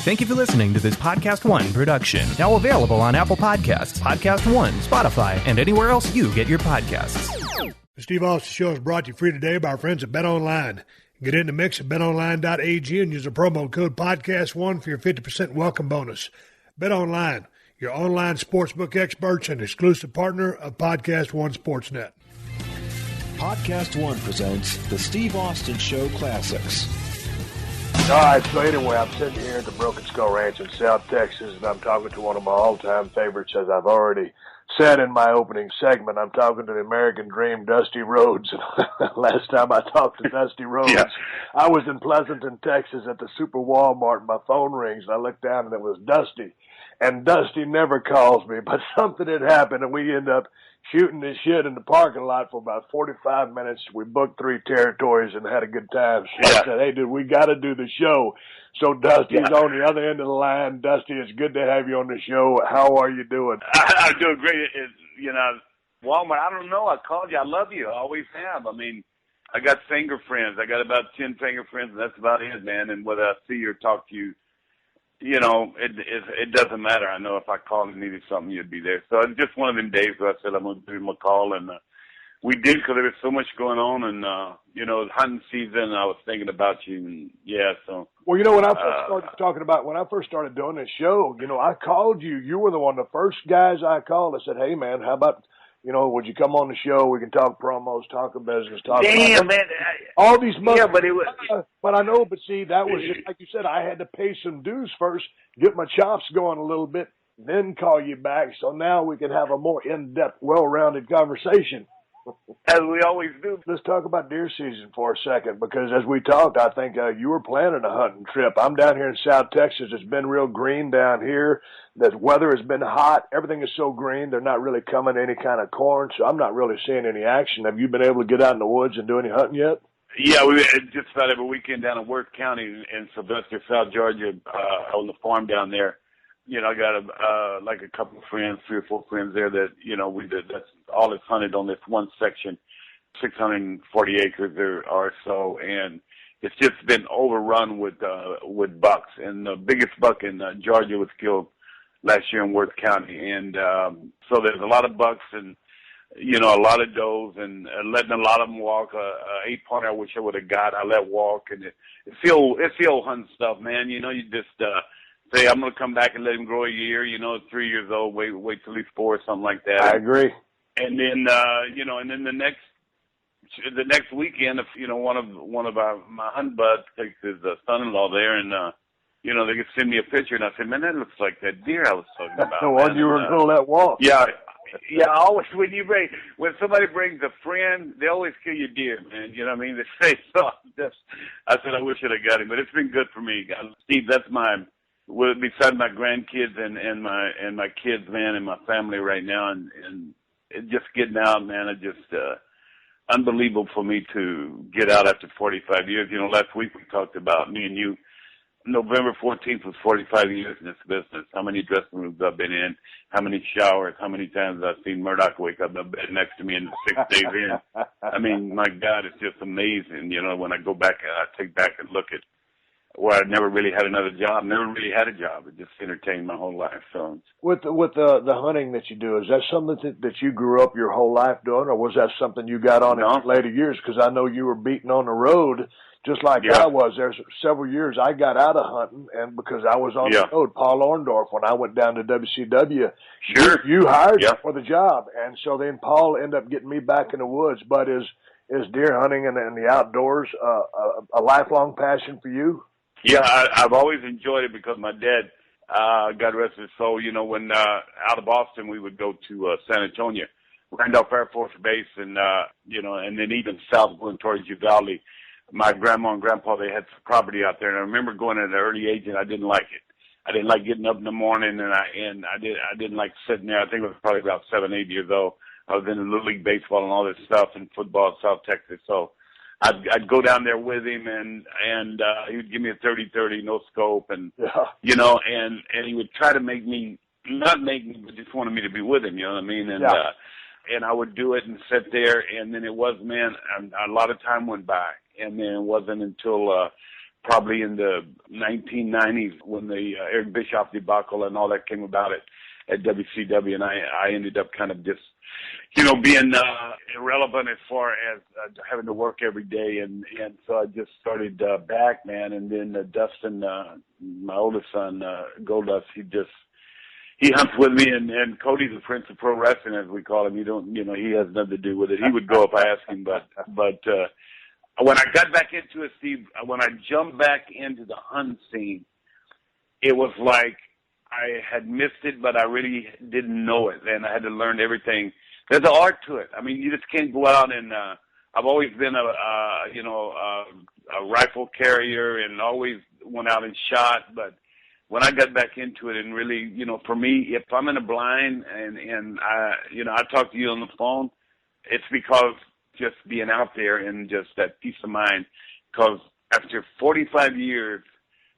Thank you for listening to this PodcastOne production. Now available on Apple Podcasts, PodcastOne, Spotify, and anywhere else you get your podcasts. The Steve Austin Show is brought to you free today by our friends at BetOnline. Get in the mix at betonline.ag and use the promo code PodcastOne for your 50% welcome bonus. BetOnline, your online sportsbook experts and exclusive partner of PodcastOne Sportsnet. PodcastOne presents the Steve Austin Show Classics. All right, so anyway, I'm sitting here at the Broken Skull Ranch in South Texas, and I'm talking to one of my all-time favorites, as I've already said in my opening segment. I'm talking to the American Dream, Dusty Rhodes. Last time I talked to Dusty Rhodes, I was in Pleasanton, Texas at the Super Walmart, and my phone rings, and I looked down, and it was Dusty. And Dusty never calls me, but something had happened, and we end up shooting this shit in the parking lot for about 45 minutes. We booked 3 territories and had a good time. So I said, hey, dude, we got to do the show. So Dusty's on the other end of the line. Dusty, it's good to have you on the show. How are you doing? I'm doing great. Walmart, I don't know. I called you. I love you. I always have. I mean, I got finger friends. I got about 10 finger friends, and that's about it, man. And whether I see you or talk to you, you know, it doesn't matter. I know if I called and needed something, you'd be there. So it's just one of them days where I said I'm going to do him a call, and we did because there was so much going on, and, hunting season, I was thinking about you, and so. Well, when I first started doing this show, I called you. You were one of the first guys I called. I said, hey, man, how about, would you come on the show? We can talk promos, talk business, Damn, man. All these months. Yeah, but it was. But I know, see, that was just like you said, I had to pay some dues first, get my chops going a little bit, then call you back. So now we can have a more in-depth, well-rounded conversation. As we always do. Let's talk about deer season for a second, because as we talked, I think you were planning a hunting trip. I'm down here in South Texas. It's been real green down here. The weather has been hot. Everything is so green. They're not really coming to any kind of corn, so I'm not really seeing any action. Have you been able to get out in the woods and do any hunting yet? Yeah, we just about every weekend down in Worth County in Sylvester, South Georgia, on the farm down there. I got a couple of friends, 3 or 4 friends there that, we did. That's all it's hunted on this one section, 640 acres or so, and it's just been overrun with bucks. And the biggest buck in Georgia was killed last year in Worth County, and so there's a lot of bucks and a lot of does, and letting a lot of them walk. 8-pointer, I wish I would have got. I let walk, and it's the old hunting stuff, man. You just say, I'm going to come back and let him grow a year, 3 years old, wait till he's 4 or something like that. I agree. And then, and then the next weekend, if, one of my hunting buds takes his son-in-law there, and, they could send me a picture, and I said, man, that looks like that deer I was talking about. The one you were going to let walk. Yeah, always when somebody brings a friend, they always kill your deer, man. You know what I mean? They say so. I said, I wish I'd have got him, but it's been good for me. Steve, that's beside my grandkids and my kids, man, and my family right now, and just getting out, man, it just unbelievable for me to get out after 45 years. Last week we talked about, me and you, November 14th was 45 years in this business. How many dressing rooms I've been in, how many showers, how many times I've seen Murdoch wake up in the bed next to me in 6 days in. I mean, my God, it's just amazing. When I go back and I take back and look at where I never really had another job, never really had a job. It just entertained my whole life. So with the hunting that you do, is that something that you grew up your whole life doing, or was that something you got on in later years? Because I know you were beating on the road just like I was. There's several years I got out of hunting, and because I was on the road, Paul Orndorff, when I went down to WCW, you hired me for the job, and so then Paul ended up getting me back in the woods. But is deer hunting and the outdoors a lifelong passion for you? Yeah, I've always enjoyed it because my dad, God rest his soul, when out of Boston we would go to San Antonio, Randolph Air Force Base, and and then even south going towards Uvalde. My grandma and grandpa, they had some property out there, and I remember going at an early age, and I didn't like it. I didn't like getting up in the morning, and I didn't like sitting there. I think I was probably about 7, 8 years old. I was into Little League baseball and all this stuff and football in South Texas, so I'd go down there with him, and he would give me a 30-30, no scope, and and he would try to not make me, but just wanted me to be with him. You know what I mean? And and I would do it and sit there, and then it was, man, a lot of time went by, and then it wasn't until probably in the 1990s when the Eric Bischoff debacle and all that came about at WCW, and I ended up kind of just, being irrelevant as far as having to work every day, and so I just started back, man. And then Dustin, my oldest son, Goldust, he hunts with me, and Cody's the Prince of Pro Wrestling, as we call him. He has nothing to do with it. He would go if I asked him, but when I got back into it, Steve, when I jumped back into the hunt scene, it was like I had missed it, but I really didn't know it, and I had to learn everything. There's an art to it. I mean, you just can't go out and I've always been a rifle carrier and always went out and shot, but when I got back into it and really, for me, if I'm in a blind and I talk to you on the phone, it's because just being out there and just that peace of mind. Because after 45 years,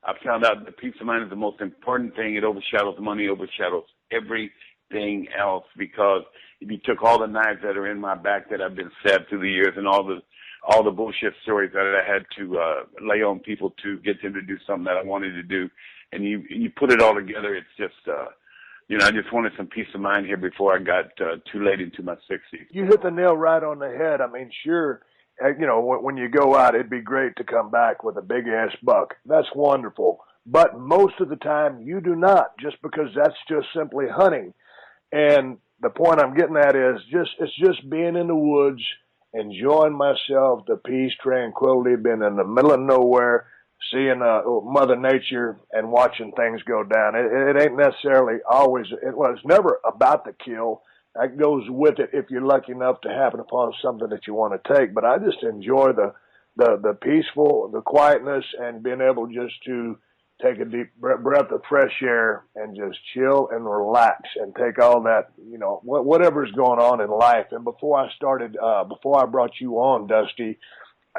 I found out that peace of mind is the most important thing. It overshadows money, overshadows everything else. Because if you took all the knives that are in my back that I've been stabbed through the years and all the bullshit stories that I had to lay on people to get them to do something that I wanted to do, and you put it all together, it's just, I just wanted some peace of mind here before I got too late into my 60s. You hit the nail right on the head. I mean, sure, when you go out, it'd be great to come back with a big-ass buck. That's wonderful. But most of the time, you do not, just because that's just simply hunting. And the point I'm getting at is it's just being in the woods, enjoying myself, the peace, tranquility, being in the middle of nowhere, seeing Mother Nature and watching things go down. It ain't necessarily always, it's never about the kill. That goes with it if you're lucky enough to happen upon something that you want to take. But I just enjoy the peaceful, the quietness, and being able just to take a deep breath of fresh air and just chill and relax and take all that, whatever's going on in life. And before I brought you on, Dusty,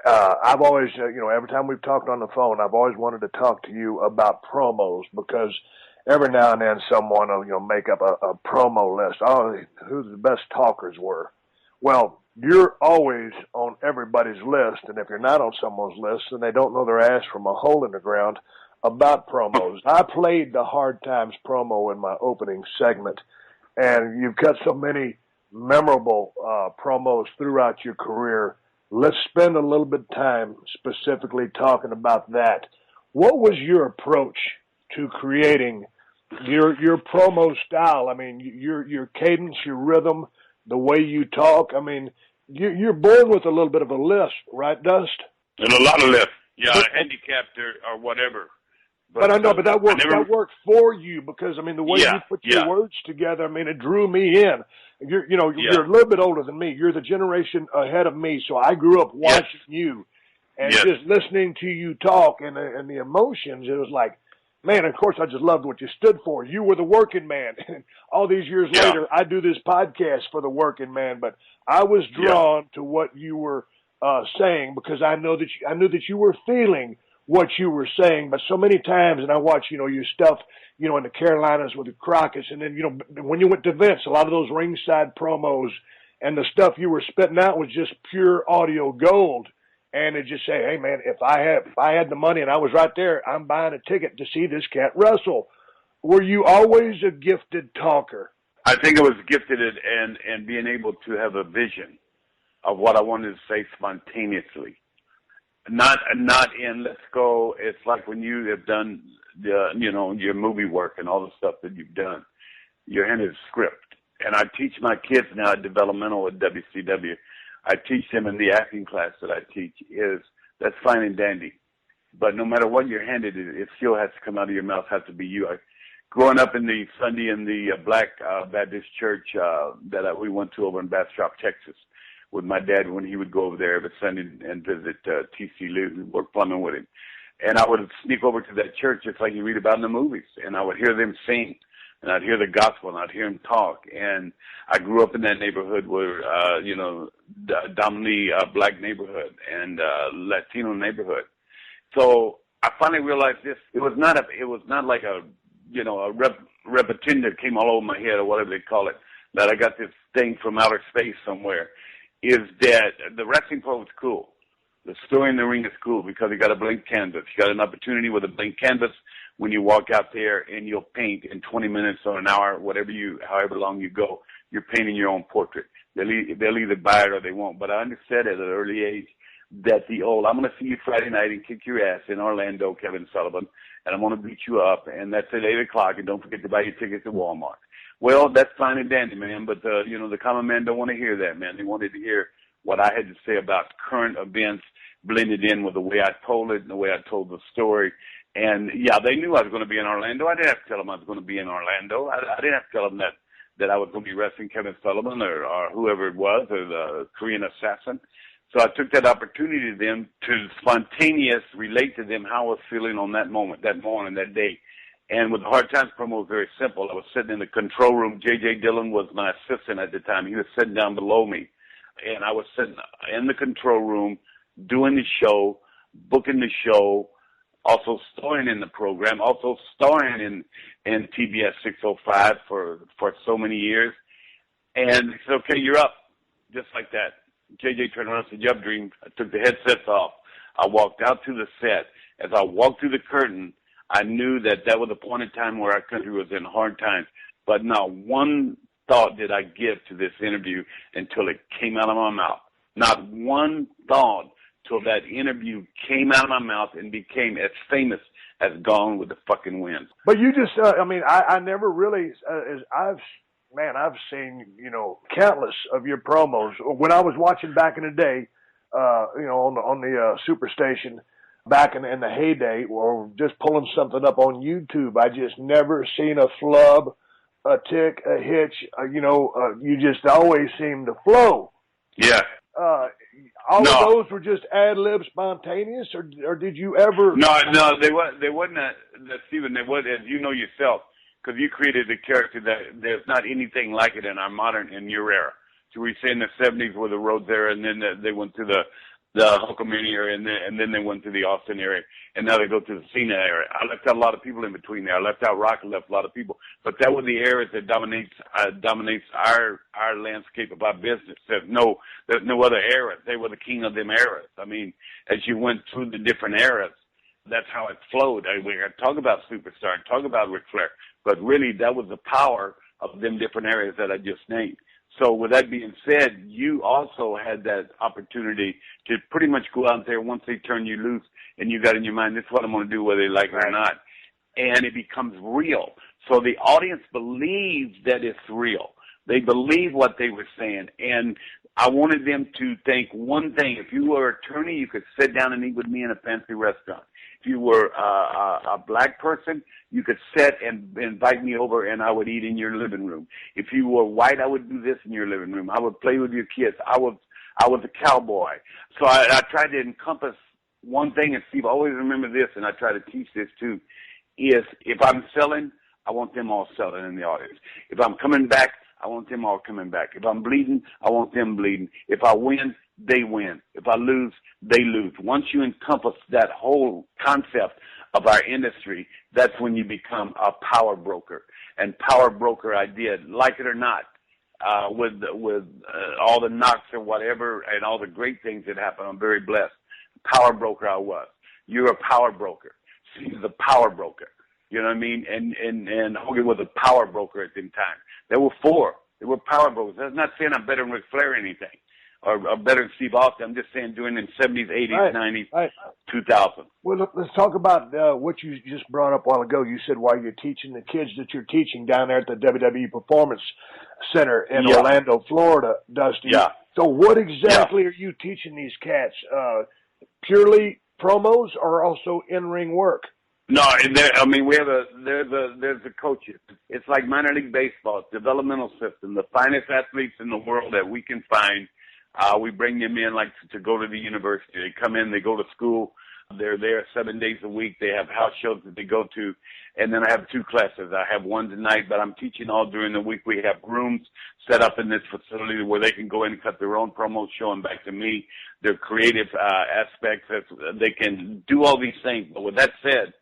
I've always, every time we've talked on the phone, I've always wanted to talk to you about promos, because every now and then someone will, make up a promo list. Oh, who the best talkers were. Well, you're always on everybody's list, and if you're not on someone's list, then they don't know their ass from a hole in the ground about promos. I played the Hard Times promo in my opening segment, and you've got so many memorable promos throughout your career. Let's spend a little bit of time specifically talking about that. What was your approach to creating your promo style? I mean, your cadence, your rhythm, the way you talk. I mean, you're born with a little bit of a lisp, right, Dust? And a lot of lisp. Yeah, handicapped or whatever. But I know, but that worked for you, because, I mean, the way you put your words together, I mean, it drew me in. You're a little bit older than me. You're the generation ahead of me, so I grew up watching you and just listening to you talk and the emotions. It was like, man, of course, I just loved what you stood for. You were the working man. And all these years later, I do this podcast for the working man, but I was drawn to what you were saying, because I knew that you were feeling what you were saying. But so many times, and I watch, your stuff, in the Carolinas with the Crockett's, and then, when you went to Vince, a lot of those ringside promos and the stuff you were spitting out was just pure audio gold. And it just say, hey man, if I had the money and I was right there, I'm buying a ticket to see this cat wrestle. Were you always a gifted talker? I think I was gifted and being able to have a vision of what I wanted to say spontaneously. Not in let's go. It's like when you have done your movie work and all the stuff that you've done. You're handed a script, and I teach my kids now at developmental at WCW. I teach them in the acting class that I teach that's fine and dandy, but no matter what you're handed, it still has to come out of your mouth. Has to be you. Growing up in the Sunday in the Black Baptist church that we went to over in Bastrop, Texas, with my dad when he would go over there every Sunday and visit T.C. Lou, who worked plumbing with him. And I would sneak over to that church just like you read about in the movies, and I would hear them sing, and I'd hear the gospel, and I'd hear them talk. And I grew up in that neighborhood where, dominantly black neighborhood and Latino neighborhood. So I finally realized this. It was not like a repetition that came all over my head or whatever they call it, that I got this thing from outer space somewhere. Is that the wrestling part was cool, The story in the ring is cool because you got a blank canvas. You got an opportunity with a blank canvas when you walk out there and you'll paint in 20 minutes or an hour, however long you go, you're painting your own portrait. They'll either buy it or they won't. But I understood at an early age that I'm going to see you Friday night and kick your ass in Orlando, Kevin Sullivan, and I'm going to beat you up, and that's at 8 o'clock, and don't forget to buy your tickets at Walmart. Well, that's fine and dandy, man, but, the common man don't want to hear that, man. They wanted to hear what I had to say about current events blended in with the way I told it and the way I told the story. And, yeah, they knew I was going to be in Orlando. I didn't have to tell them I was going to be in Orlando. I didn't have to tell them that I was going to be wrestling Kevin Sullivan or whoever it was, or the Korean assassin. So I took that opportunity to them to spontaneous relate to them how I was feeling on that moment, that morning, that day. And with the Hard Times promo, it was very simple. I was sitting in the control room. J.J. Dillon was my assistant at the time. He was sitting down below me. And I was sitting in the control room doing the show, booking the show, also starring in the program, also starring in TBS 605 for so many years. And he said, okay, you're up. Just like that. JJ turned around and said, yup, Dream. I took the headsets off. I walked out to the set. As I walked through the curtain, I knew that was a point in time where our country was in hard times. But not one thought did I give to this interview until it came out of my mouth. Not one thought till that interview came out of my mouth and became as famous as Gone with the Fucking Wind. But you just, I never really, I've seen, countless of your promos. When I was watching back in the day, on the Superstation, back in the heyday, or just pulling something up on YouTube, I just never seen a flub, a tick, a hitch. You just always seem to flow. Yeah. All of those were just ad-lib spontaneous, or did you ever? No, they wasn't. Stephen, they was, as you know yourself, because you created a character that there's not anything like it in in your era. So we say in the 70s were the Rhodes era, and then they went to the Hulkamania era, and then they went to the Austin era, and now they go to the Cena era. I left out a lot of people in between there. I left out Rock, I left a lot of people, but that was the era that dominates our landscape of our business. There's no other era. They were the king of them eras. I mean, as you went through the different eras, that's how it flowed. We talk about Superstar and talk about Ric Flair, but really that was the power of them different areas that I just named. So with that being said, you also had that opportunity to pretty much go out there once they turn you loose and you got in your mind, this is what I'm going to do whether they like it or not. And it becomes real. So the audience believes that it's real. They believe what they were saying. And I wanted them to think one thing. If you were an attorney, you could sit down and eat with me in a fancy restaurant. If you were a black person, you could sit and invite me over and I would eat in your living room. If you were white, I would do this in your living room. I would play with your kids. I was a cowboy. So I tried to encompass one thing, and Steve, always remember this, and I try to teach this too, is if I'm selling, I want them all selling in the audience. If I'm coming back, I want them all coming back. If I'm bleeding, I want them bleeding. If I win, they win. If I lose, they lose. Once you encompass that whole concept of our industry, that's when you become a power broker. And power broker I did, like it or not, with all the knocks or whatever and all the great things that happened. I'm very blessed. Power broker I was. You're a power broker. She's a power broker. You know what I mean? And Hogan was a power broker at the time. There were four. They were power brokers. That's not saying I'm better than Ric Flair or anything, or better than Steve Austin. I'm just saying doing it in 70s, 80s, 90s, 2000. Well, let's talk about what you just brought up a while ago. You said while you're teaching the kids that you're teaching down there at the WWE Performance Center in Orlando, Florida, Dusty. Yeah. So what exactly are you teaching these cats? Purely promos or also in-ring work? No, we have there's the coaches. It's like minor league baseball, it's developmental system. The finest athletes in the world that we can find, we bring them in like to go to the university. They come in, they go to school. They're there 7 days a week. They have house shows that they go to. And then I have two classes. I have one tonight, but I'm teaching all during the week. We have rooms set up in this facility where they can go in and cut their own promos, show them back to me, their creative aspects. They can do all these things. But with that said,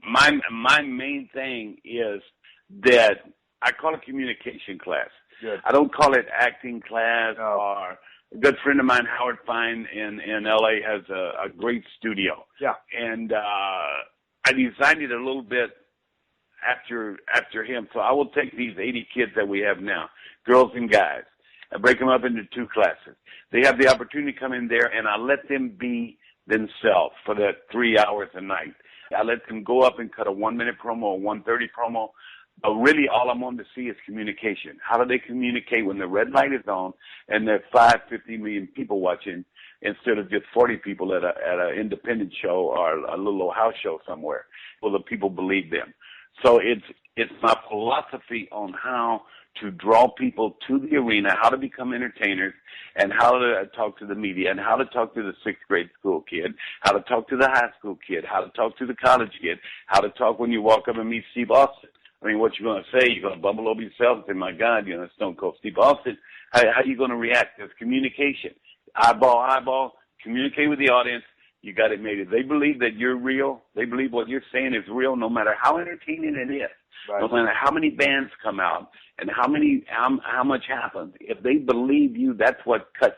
my main thing is that I call it communication class. Good. I don't call it acting class or A good friend of mine, Howard Fine in L.A., has a great studio. Yeah. And I designed it a little bit after him. So I will take these 80 kids that we have now, girls and guys, and break them up into 2 classes. They have the opportunity to come in there, and I let them be themselves for that 3 hours a night. I let them go up and cut a 1-minute promo, a 1:30 promo. But really all I'm wanting to see is communication. How do they communicate when the red light is on and there are 50 million people watching instead of just 40 people at an independent show or a little old house show somewhere? Will the people believe them? So it's my philosophy on how to draw people to the arena, how to become entertainers, and how to talk to the media, and how to talk to the 6th grade school kid, how to talk to the high school kid, how to talk to the college kid, how to talk when you walk up and meet Steve Austin. I mean, what you going to say? You're going to bumble over yourself and say, my God, Stone Cold Steve Austin. How are you going to react? There's communication. Eyeball, communicate with the audience. You got it made. If they believe that you're real, they believe what you're saying is real, no matter how entertaining it is, right. No matter how many bands come out and how much happens. If they believe you, that's what cuts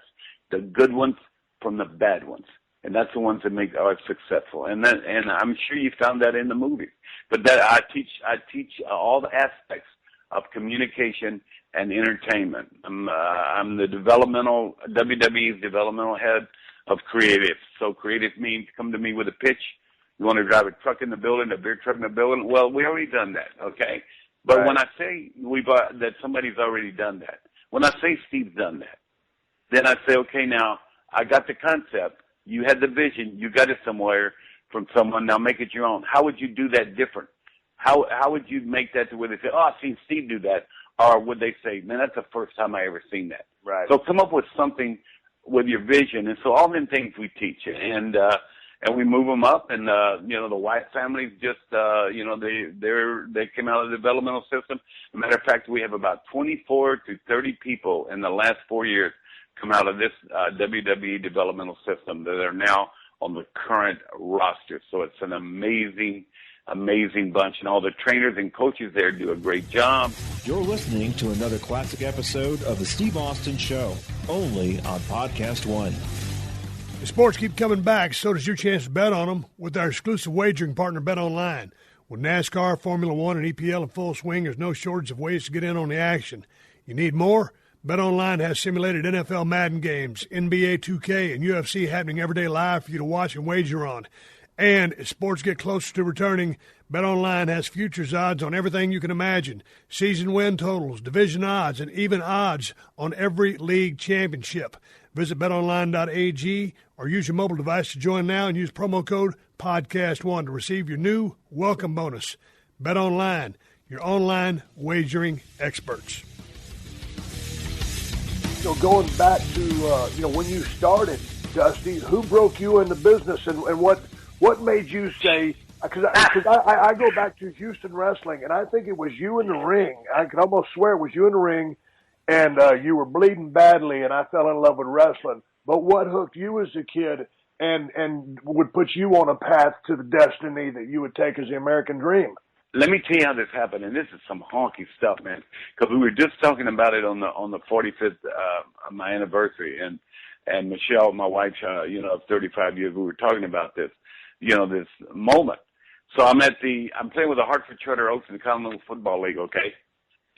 the good ones from the bad ones. And that's the ones that are successful. And I'm sure you found that in the movie. But that I teach all the aspects of communication and entertainment. I'm the WWE's developmental head of creative. So creative means come to me with a pitch. You want to drive a truck in the building, a beer truck in the building? Well, we already done that, okay? But right. When I say that somebody's already done that, when I say Steve's done that, then I say, okay, now I got the concept. You had the vision. You got it somewhere from someone. Now make it your own. How would you do that different? How would you make that to where they say, oh, I've seen Steve do that? Or would they say, man, that's the first time I ever seen that? Right. So come up with something with your vision. And so all them things we teach. And we move them up. And, the White families just, they came out of the developmental system. As a matter of fact, we have about 24 to 30 people in the last 4 years come out of this WWE developmental system that are now on the current roster. So it's an amazing bunch, and all the trainers and coaches there do a great job. You're listening to another classic episode of The Steve Austin Show, only on PodcastOne. The sports keep coming back, so does your chance to bet on them with our exclusive wagering partner, BetOnline. With NASCAR, Formula One, and EPL in full swing, there's no shortage of ways to get in on the action. You need more? BetOnline has simulated NFL Madden games, NBA 2K, and UFC happening every day live for you to watch and wager on. And as sports get closer to returning, BetOnline has futures odds on everything you can imagine. Season win totals, division odds, and even odds on every league championship. Visit betonline.ag or use your mobile device to join now and use promo code PODCAST1 to receive your new welcome bonus. BetOnline, your online wagering experts. Going back to, when you started, Dusty, who broke you in the business and what made you say, because I go back to Houston wrestling, and I think it was you in the ring. I can almost swear it was you in the ring, and you were bleeding badly, and I fell in love with wrestling. But what hooked you as a kid and would put you on a path to the destiny that you would take as the American dream? Let me tell you how this happened, and this is some honky stuff, man. Because we were just talking about it on the 45th of my anniversary, and Michelle, my wife, of 35 years, we were talking about this, this moment. So I'm playing with the Hartford Charter Oaks in the Continental Football League, okay,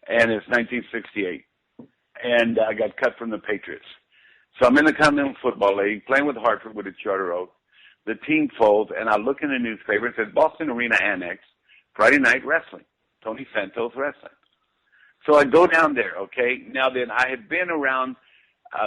and it's 1968, and I got cut from the Patriots. So I'm in the Continental Football League playing with Hartford with the Charter Oaks. The team folds, and I look in the newspaper. It says Boston Arena Annex. Friday Night Wrestling, Tony Santos Wrestling. So I go down there, okay? Now then, I had been around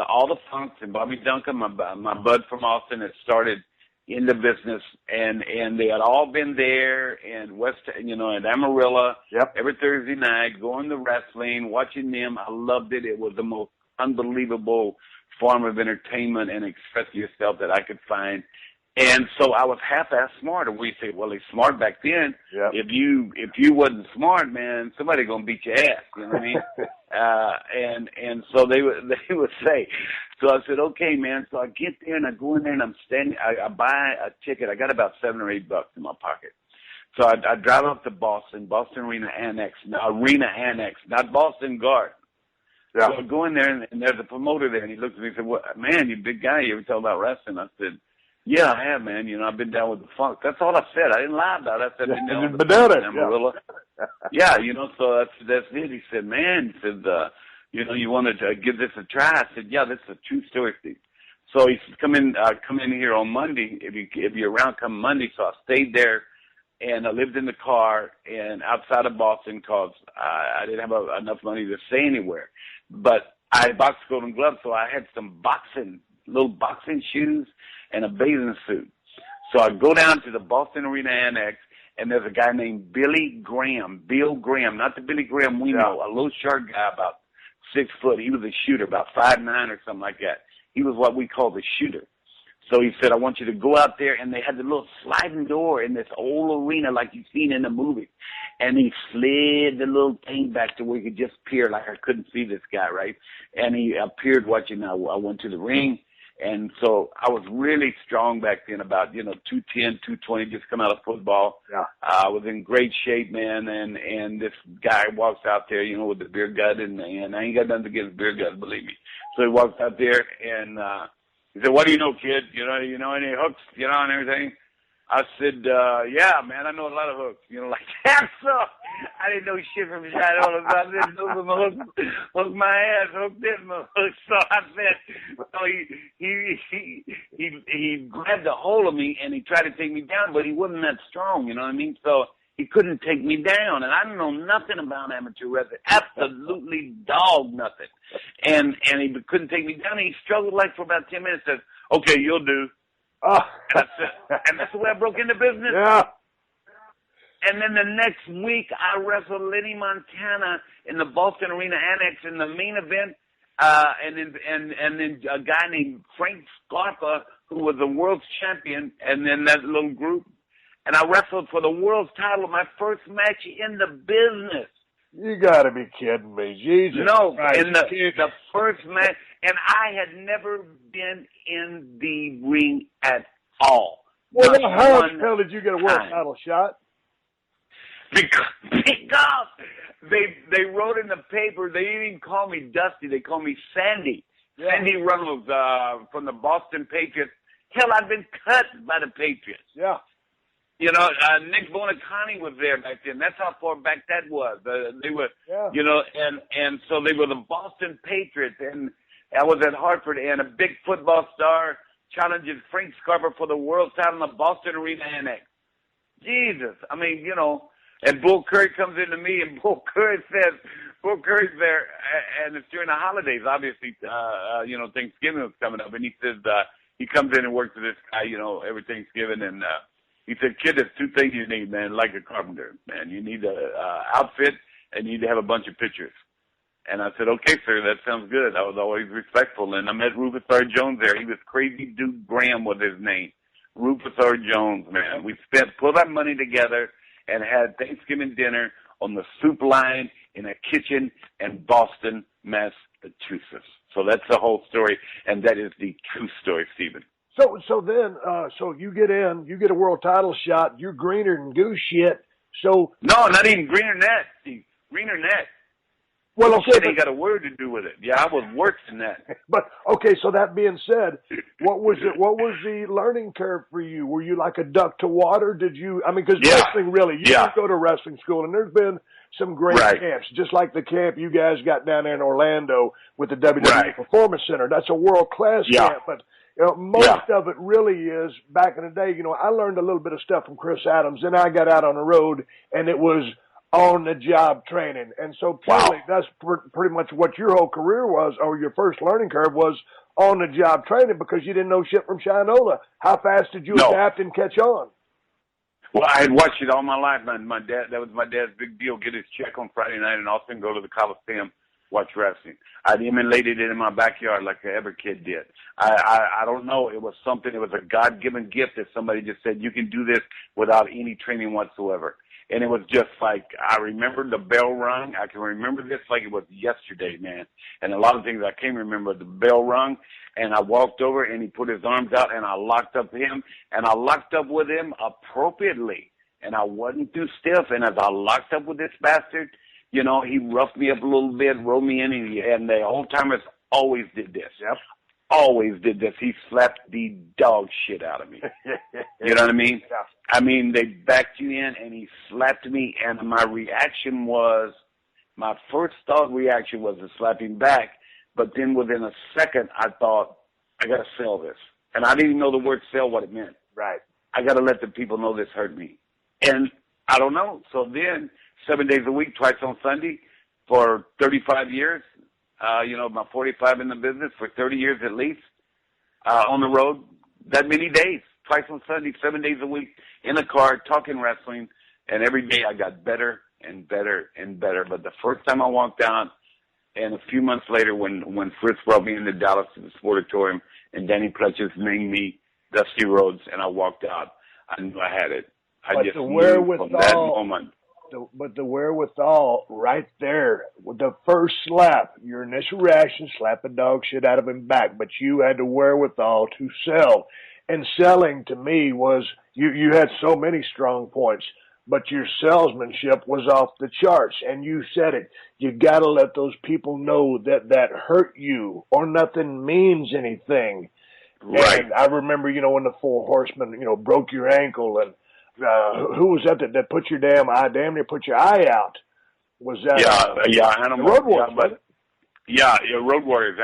all the Funks and Bobby Duncan, my bud from Austin had started in the business, and they had all been there in at Amarillo, yep, every Thursday night, going to wrestling, watching them. I loved it. It was the most unbelievable form of entertainment and express yourself that I could find. And so I was half-ass smart. And we say, well, he's smart back then. Yep. If you wasn't smart, man, somebody gonna beat your ass. You know what I mean? And so they would say. So I said, okay, man. So I get there and I go in there and I'm standing. I buy a ticket. I got about $7 or $8 in my pocket. So I drive up to Boston Arena Annex, not Boston Garden. Yeah. So I go in there, and there's a promoter there, and he looks at me and said, "What, man, you big guy, you ever tell about wrestling?" I said, "Yeah, I have, man. You know, I've been down with the funk." That's all I said. I didn't lie about it. I said, "I've been down with the funk in Amarillo." Yeah, you know, so that's it. He said, "Man," he said, "you know, you want to give this a try?" I said, "Yeah, this is a true story, Steve." So he said, come in here on Monday. If you're around, come Monday. So I stayed there, and I lived in the car and outside of Boston because I didn't have enough money to stay anywhere. But I had box coat and gloves, so I had some little boxing shoes and a bathing suit. So I go down to the Boston Arena Annex, and there's a guy named Bill Graham, not the Billy Graham we know, a little short guy about 6 foot. He was a shooter, about 5'9" or something like that. He was what we call the shooter. So he said, "I want you to go out there," and they had the little sliding door in this old arena like you've seen in the movie. And he slid the little thing back to where he could just peer, like I couldn't see this guy, right? And he appeared watching. I went to the ring. And so I was really strong back then, about, 210, 220, just come out of football. Yeah. I was in great shape, man. And this guy walks out there, with the beer gut, and I ain't got nothing against beer gut, believe me. So he walks out there, and he said, "What do you know, kid? You know any hooks, and everything?" I said, "Yeah, man, I know a lot of hooks," like that. So I didn't know shit from Shinola. So I said, "Those are my hooks. Hook my ass, hook this, my hooks." So I said, so he grabbed a hold of me and he tried to take me down, but he wasn't that strong, you know what I mean? So he couldn't take me down, and I didn't know nothing about amateur wrestling, absolutely dog nothing. And he couldn't take me down. And he struggled for about 10 minutes. Said, "Okay, you'll do." Oh. And that's the way I broke into business. Yeah. And then the next week, I wrestled Lenny Montana in the Boston Arena Annex in the main event, and then a guy named Frank Scarpa, who was the world champion, and then that little group. And I wrestled for the world's title, my first match in the business. You gotta be kidding me, Jesus! No, Christ. in the first match, and I had never been in the ring at all. Well, how the hell did you get a world title shot? Because they wrote in the paper. They didn't even call me Dusty. They called me Sandy. Yeah. Sandy Reynolds from the Boston Patriots. Hell, I'd been cut by the Patriots. Yeah. Nick Bonacani was there back then. That's how far back that was. They were, and so they were the Boston Patriots, and I was at Hartford, and a big football star challenges Frank Scarpa for the world title in the Boston Arena Annex. Jesus, I mean, and Bull Curry comes into me, and Bull Curry's there, and it's during the holidays, obviously, Thanksgiving was coming up, and he says, he comes in and works with this guy, every Thanksgiving, and he said, "Kid, there's 2 things you need, man, like a carpenter, man. You need a outfit, and you need to have a bunch of pictures." And I said, "Okay, sir, that sounds good." I was always respectful, and I met Rufus R. Jones there. He was Crazy Duke Graham was his name. Rufus R. Jones, man. We put our money together and had Thanksgiving dinner on the soup line in a kitchen in Boston, Massachusetts. So that's the whole story, and that is the true story, Stephen. So then you get you get a world title shot, you're greener than goose shit. So no, not even greener than that, Steve. Greener than that. Well, okay, shit ain't got a word to do with it. Yeah, I was worse than that. But okay, so that being said, what was the learning curve for you? Were you like a duck to water? Did you? I mean, because wrestling really, you didn't go to wrestling school, and there's been some great camps, just like the camp you guys got down there in Orlando with the WWE Performance Center. That's a world class camp, but. Most of it really is back in the day. I learned a little bit of stuff from Chris Adams, and I got out on the road, and it was on the job training. And so clearly that's pretty much what your whole career was, or your first learning curve was on the job training, because you didn't know shit from Shinola. How fast did you adapt and catch on? Well, I had watched it all my life. My dad, that was my dad's big deal. Get his check on Friday night and also go to the Coliseum. Watch wrestling. I'd emulated it in my backyard like every kid did. I don't know. It was something. It was a God-given gift that somebody just said, you can do this without any training whatsoever. And it was just like, I remember the bell rung. I can remember this like it was yesterday, man. And a lot of things I can't remember. The bell rung, and I walked over, and he put his arms out, and I locked up him, and I locked up with him appropriately. And I wasn't too stiff. And as I locked up with this bastard, You know, he roughed me up a little bit, rolled me in, and the old-timers always did this. Yep. Always did this. He slapped the dog shit out of me. You know what I mean? Yeah. I mean, they backed you in, and he slapped me, and my reaction was, my first thought reaction was to slap him back, but then within a second, I thought, I got to sell this. And I didn't even know the word sell, what it meant. Right. I got to let the people know this hurt me. And I don't know. So then, 7 days a week, twice on Sunday, for 35 years, my 45 in the business, for 30 years at least, on the road, that many days, twice on Sunday, 7 days a week, in a car, talking wrestling, and every day I got better and better and better. But the first time I walked out, and a few months later when Fritz brought me into Dallas to the Sportatorium, and Danny Pletcher named me Dusty Rhodes, and I walked out, I knew I had it. I just knew from that moment. But the wherewithal right there, with the first slap, your initial reaction, slap the dog shit out of him back, but you had the wherewithal to sell. And selling to me was, you had so many strong points, but your salesmanship was off the charts. And you said it, you got to let those people know that hurt you or nothing means anything. Right. And I remember, when the Four Horsemen, broke your ankle, and who was that put your damn near put your eye out? Was that Animal. Road Warriors? Road Warriors,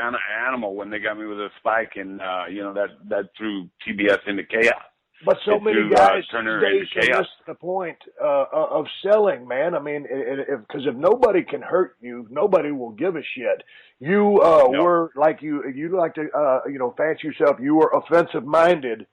Animal, when they got me with a spike, and that threw TBS into chaos. But so many guys today miss the point of selling, man. I mean, because if nobody can hurt you, nobody will give a shit. You were like you like to fancy yourself. You were offensive minded,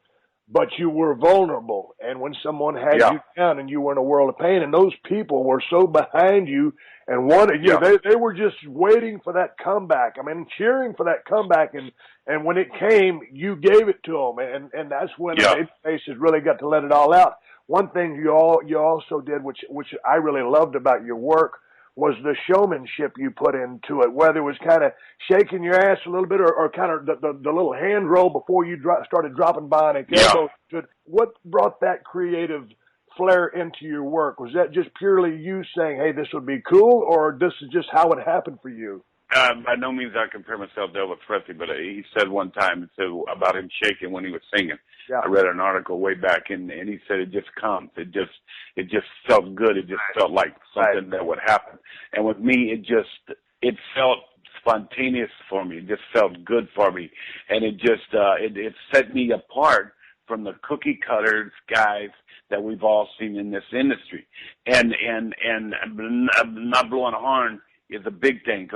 but you were vulnerable. And when someone had you down and you were in a world of pain, and those people were so behind you and wanted you, they were just waiting for that comeback. I mean, cheering for that comeback. And when it came, you gave it to them. And that's when the faces really got to let it all out. One thing you also did, which I really loved about your work, was the showmanship you put into it, whether it was kind of shaking your ass a little bit or kind of the little hand roll before you started dropping bionic elbows. What brought that creative flair into your work? Was that just purely you saying, hey, this would be cool, or this is just how it happened for you? By no means I compare myself to Elvis Presley, but he said one time about him shaking when he was singing. Yeah. I read an article way back, and he said it just comes. It just felt good. It just felt like something that would happen. And with me, it felt spontaneous for me. It just felt good for me, and it just it set me apart from the cookie cutters guys that we've all seen in this industry. And not blowing a horn is a big thing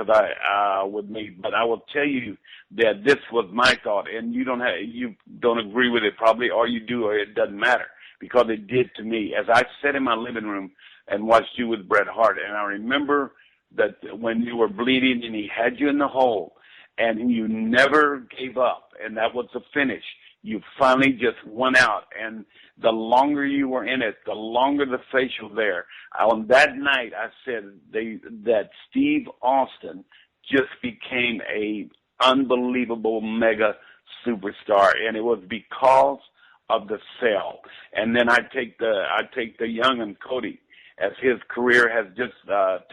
with me, but I will tell you that this was my thought, and you don't agree with it probably, or you do, or it doesn't matter, because it did to me. As I sat in my living room and watched you with Bret Hart, and I remember that when you were bleeding and he had you in the hole, and you never gave up, and that was the finish. You finally just went out, and the longer you were in it, the longer the facial there. On that night, I said that Steve Austin just became a unbelievable mega superstar, and it was because of the sell. And then I take the young Cody, as his career has just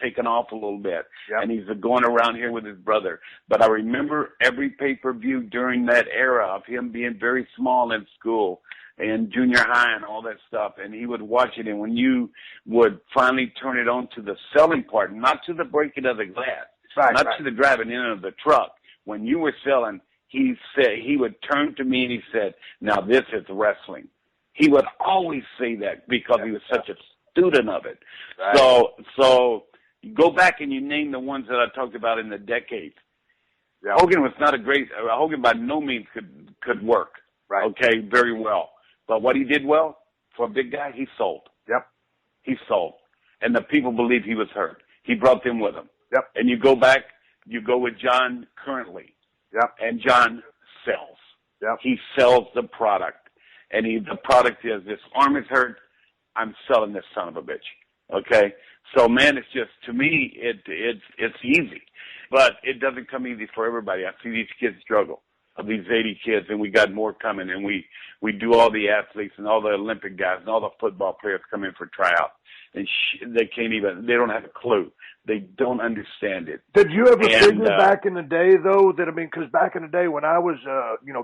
taken off a little bit, and he's going around here with his brother. But I remember every pay-per-view during that era of him being very small in school and junior high and all that stuff, and he would watch it. And when you would finally turn it on to the selling part, not to the breaking of the glass, not to the driving in of the truck, when you were selling, he would turn to me and he said, now this is wrestling. He would always say that because he was such a student of it. Right. So you go back and you name the ones that I talked about in the decades. Yeah. Hogan was not Hogan by no means could work. Right. Okay, very well. But what he did well for a big guy, he sold. Yep. He sold. And the people believed he was hurt. He brought them with him. Yep. And you go back, you go with John currently. Yep. And John sells. Yep. He sells the product. And the product is, this arm is hurt, I'm selling this son of a bitch. Okay? So, man, it's just, to me, it's easy. But it doesn't come easy for everybody. I see these kids struggle, of these 80 kids, and we got more coming. And we do all the athletes and all the Olympic guys and all the football players come in for tryouts. and they don't have a clue. They don't understand it. Did you ever figure back in the day, though, that, I mean, because back in the day when I was,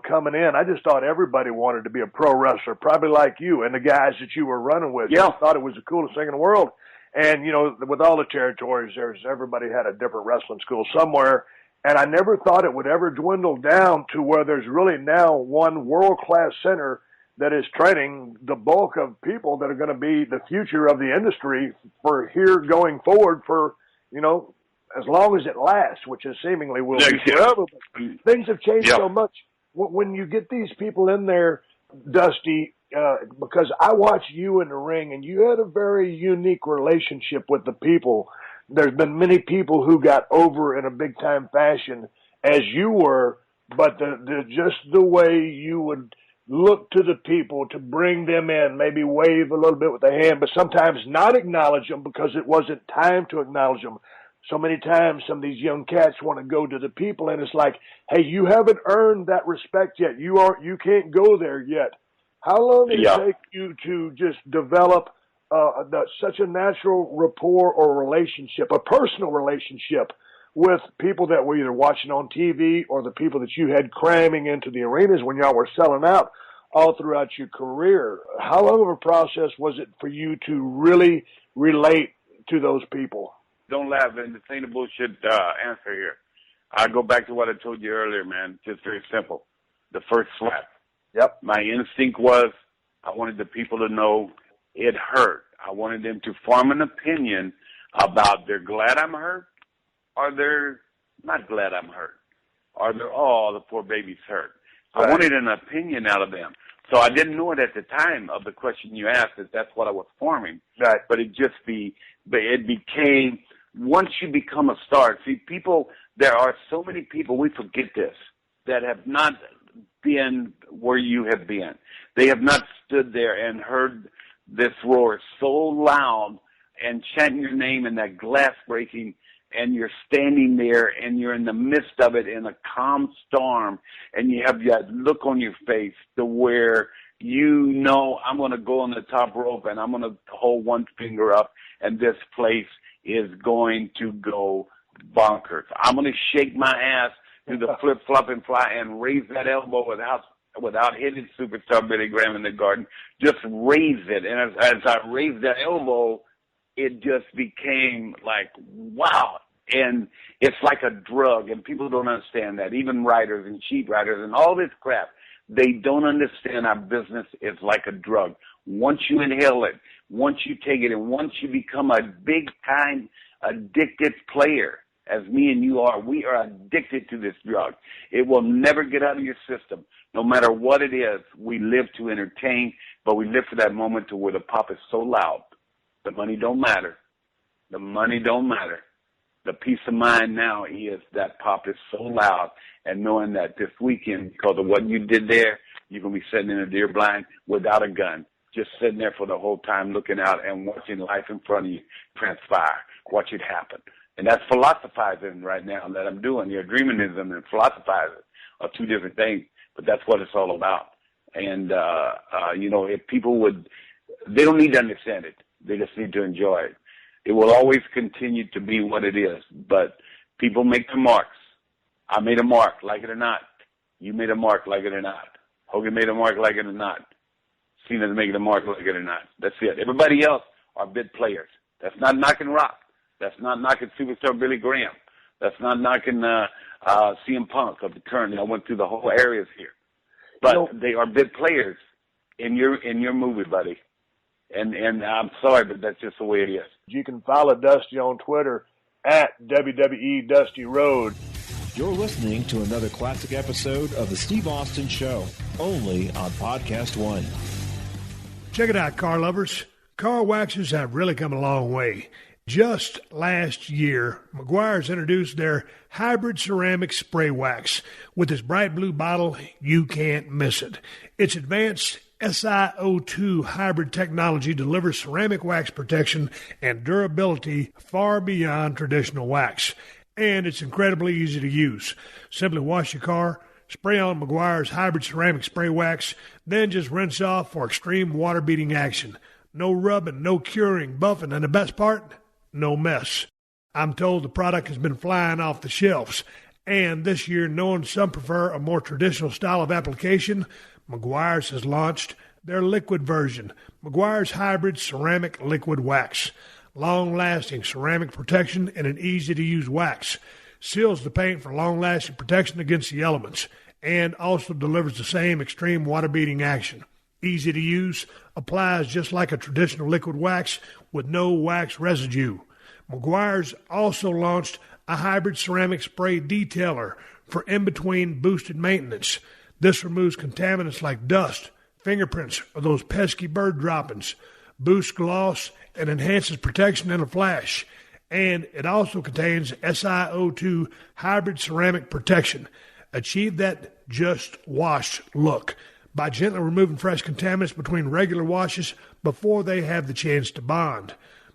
coming in, I just thought everybody wanted to be a pro wrestler, probably like you and the guys that you were running with. Yeah. I thought it was the coolest thing in the world. And, with all the territories, everybody had a different wrestling school somewhere. And I never thought it would ever dwindle down to where there's really now one world-class center that is training the bulk of people that are going to be the future of the industry for here going forward for, as long as it lasts, which is seemingly will be forever. But things have changed so much. When you get these people in there, Dusty, because I watch you in the ring, and you had a very unique relationship with the people. There's been many people who got over in a big-time fashion as you were, but just the way you would look to the people to bring them in, maybe wave a little bit with the hand, but sometimes not acknowledge them because it wasn't time to acknowledge them. So many times some of these young cats want to go to the people, and it's like, hey, you haven't earned that respect yet. You can't go there yet. How long did it take you to just develop such a natural rapport or relationship, a personal relationship with people that were either watching on TV or the people that you had cramming into the arenas when y'all were selling out all throughout your career? How long of a process was it for you to really relate to those people? Don't laugh, and this ain't a bullshit answer here. I go back to what I told you earlier, man. Just very simple. The first slap. Yep. My instinct was I wanted the people to know it hurt. I wanted them to form an opinion about they're glad I'm hurt or they're not glad I'm hurt. Or they're, the poor baby's hurt. Right. I wanted an opinion out of them. So I didn't know it at the time of the question you asked that that's what I was forming. Right. But it became, once you become a star, see, there are so many people, we forget this, that have not been where you have been. They have not stood there and heard this roar so loud and chanting your name in that glass breaking, and you're standing there and you're in the midst of it in a calm storm, and you have that look on your face to where I'm going to go on the top rope and I'm going to hold one finger up and this place is going to go bonkers. I'm going to shake my ass, do the flip, flop, and fly, and raise that elbow without hitting Superstar Billy Graham in the garden. Just raise it. And as I raised that elbow, it just became like, wow. And it's like a drug, and people don't understand that. Even writers and cheap writers and all this crap, they don't understand our business is like a drug. Once you inhale it, once you take it, and once you become a big-time addicted player, as me and you are, we are addicted to this drug. It will never get out of your system. No matter what it is, we live to entertain, but we live for that moment to where the pop is so loud. The money don't matter. The money don't matter. The peace of mind now is that pop is so loud, and knowing that this weekend, because of what you did there, you're going to be sitting in a deer blind without a gun, just sitting there for the whole time looking out and watching life in front of you transpire. Watch it happen. And that's philosophizing right now that I'm doing. Your dreamism and philosophizing are two different things, but that's what it's all about. And, if people they don't need to understand it. They just need to enjoy it. It will always continue to be what it is, but people make their marks. I made a mark, like it or not. You made a mark, like it or not. Hogan made a mark, like it or not. Cena's making a mark, like it or not. That's it. Everybody else are bid players. That's not knocking Rock. That's not knocking Superstar Billy Graham. That's not knocking CM Punk of the current. I went through the whole areas here. But they are bid players in your movie, buddy. And I'm sorry, but that's just the way it is. You can follow Dusty on Twitter at WWE Dusty Rhodes. You're listening to another classic episode of The Steve Austin Show, only on PodcastOne. Check it out, car lovers. Car waxes have really come a long way. Just last year, Meguiar's introduced their hybrid ceramic spray wax. With this bright blue bottle, you can't miss it. Its advanced SiO2 hybrid technology delivers ceramic wax protection and durability far beyond traditional wax. And it's incredibly easy to use. Simply wash your car, spray on Meguiar's hybrid ceramic spray wax, then just rinse off for extreme water-beating action. No rubbing, no curing, buffing, and the best part, no mess. I'm told the product has been flying off the shelves. And this year, knowing some prefer a more traditional style of application, Meguiar's has launched their liquid version, Meguiar's Hybrid Ceramic Liquid Wax. Long-lasting ceramic protection and an easy-to-use wax. Seals the paint for long-lasting protection against the elements and also delivers the same extreme water-beating action. Easy to use, applies just like a traditional liquid wax with no wax residue. Meguiar's also launched a hybrid ceramic spray detailer for in-between boosted maintenance. This removes contaminants like dust, fingerprints, or those pesky bird droppings, boosts gloss, and enhances protection in a flash. And it also contains SiO2 hybrid ceramic protection. Achieve that just wash look by gently removing fresh contaminants between regular washes before they have the chance to bond.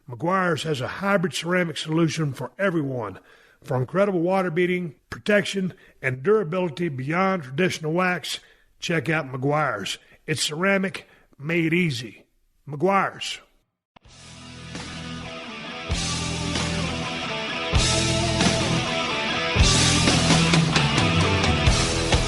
Meguiar's has a hybrid ceramic solution for everyone. For incredible water beating, protection, and durability beyond traditional wax, check out Meguiar's. It's ceramic made easy. Meguiar's.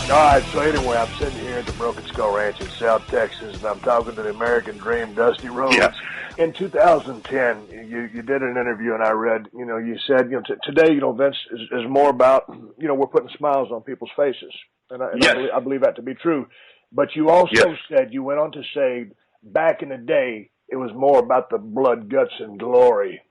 All right, so anyway, I'm sitting here at the Broken Skull Ranch in South Texas, and I'm talking to the American Dream, Dusty Rhodes. Yeah. In 2010, you did an interview, and I read, you said, today, Vince is more about, we're putting smiles on people's faces, and I believe that to be true. But you also said, you went on to say, back in the day, it was more about the blood, guts, and glory.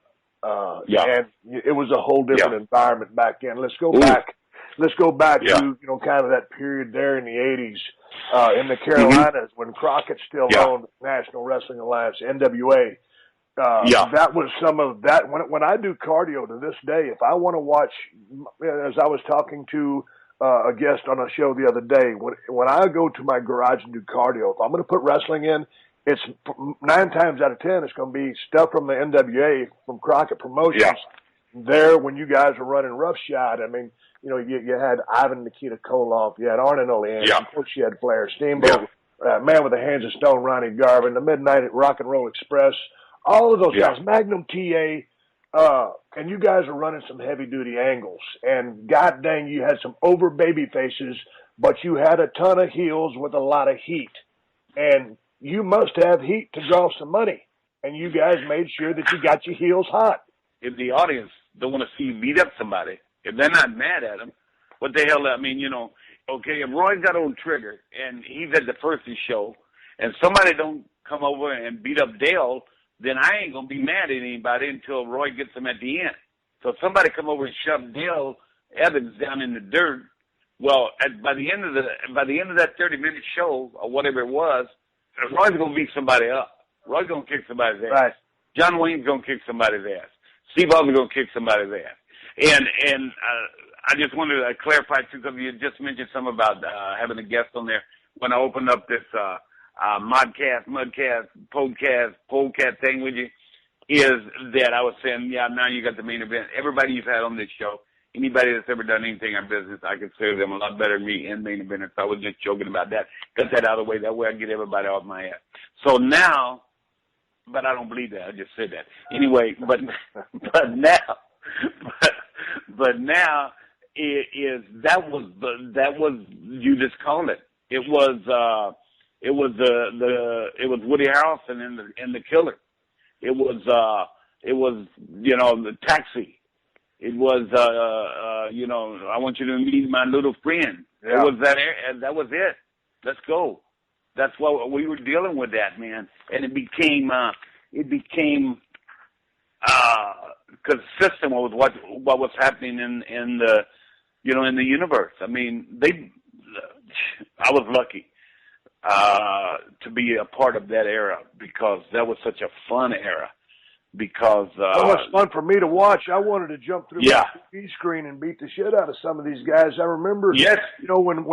And it was a whole different environment back then. Let's go back. Let's go back to, kind of that period there in the 80s in the Carolinas when Crockett still owned National Wrestling Alliance, NWA. That was some of that. When I do cardio to this day, if I want to watch, as I was talking to a guest on a show the other day, when I go to my garage and do cardio, if I'm going to put wrestling in, it's 9 times out of 10, it's going to be stuff from the NWA, from Crockett Promotions. Yeah. There, when you guys were running roughshod, I mean, you had Ivan Nikita Koloff, you had Arn Oleander, of course you had Flair, Steamboat, Man with the Hands of Stone, Ronnie Garvin, the Midnight Rock and Roll Express, all of those guys, Magnum TA, and you guys are running some heavy-duty angles. And god dang, you had some over baby faces, but you had a ton of heels with a lot of heat. And you must have heat to draw some money. And you guys made sure that you got your heels hot. If the audience don't want to see you beat up somebody, if they're not mad at him, what the hell, I mean, okay, if Roy's got on Trigger and he's at the first show and somebody don't come over and beat up Dale, then I ain't going to be mad at anybody until Roy gets him at the end. So if somebody come over and shove Dale Evans down in the dirt, well, by the end of that 30-minute show or whatever it was, Roy's going to beat somebody up. Roy's going to kick somebody's ass. Right. John Wayne's going to kick somebody's ass. Steve Austin's going to kick somebody's ass. And I just wanted to clarify too, because you just mentioned something about having a guest on there. When I opened up this Mudcast, podcast thing with you, is that I was saying, now you got the main event. Everybody you've had on this show, anybody that's ever done anything in business, I consider them a lot better than me in main event. So I was just joking about that. Got that out of the way. That way I can get everybody off my ass. So now, but I don't believe that. I just said that. Anyway, but now that was you just called it. It was Woody Harrelson in the Killer. It was the Taxi. It was I want you to meet my little friend. Yeah. It was that was it. Let's go. That's what we were dealing with, that, man. And it became consistent with what was happening in the in the universe. I mean, I was lucky to be a part of that era, because that was such a fun era. Because it was fun for me to watch. I wanted to jump through my TV screen and beat the shit out of some of these guys. I remember, when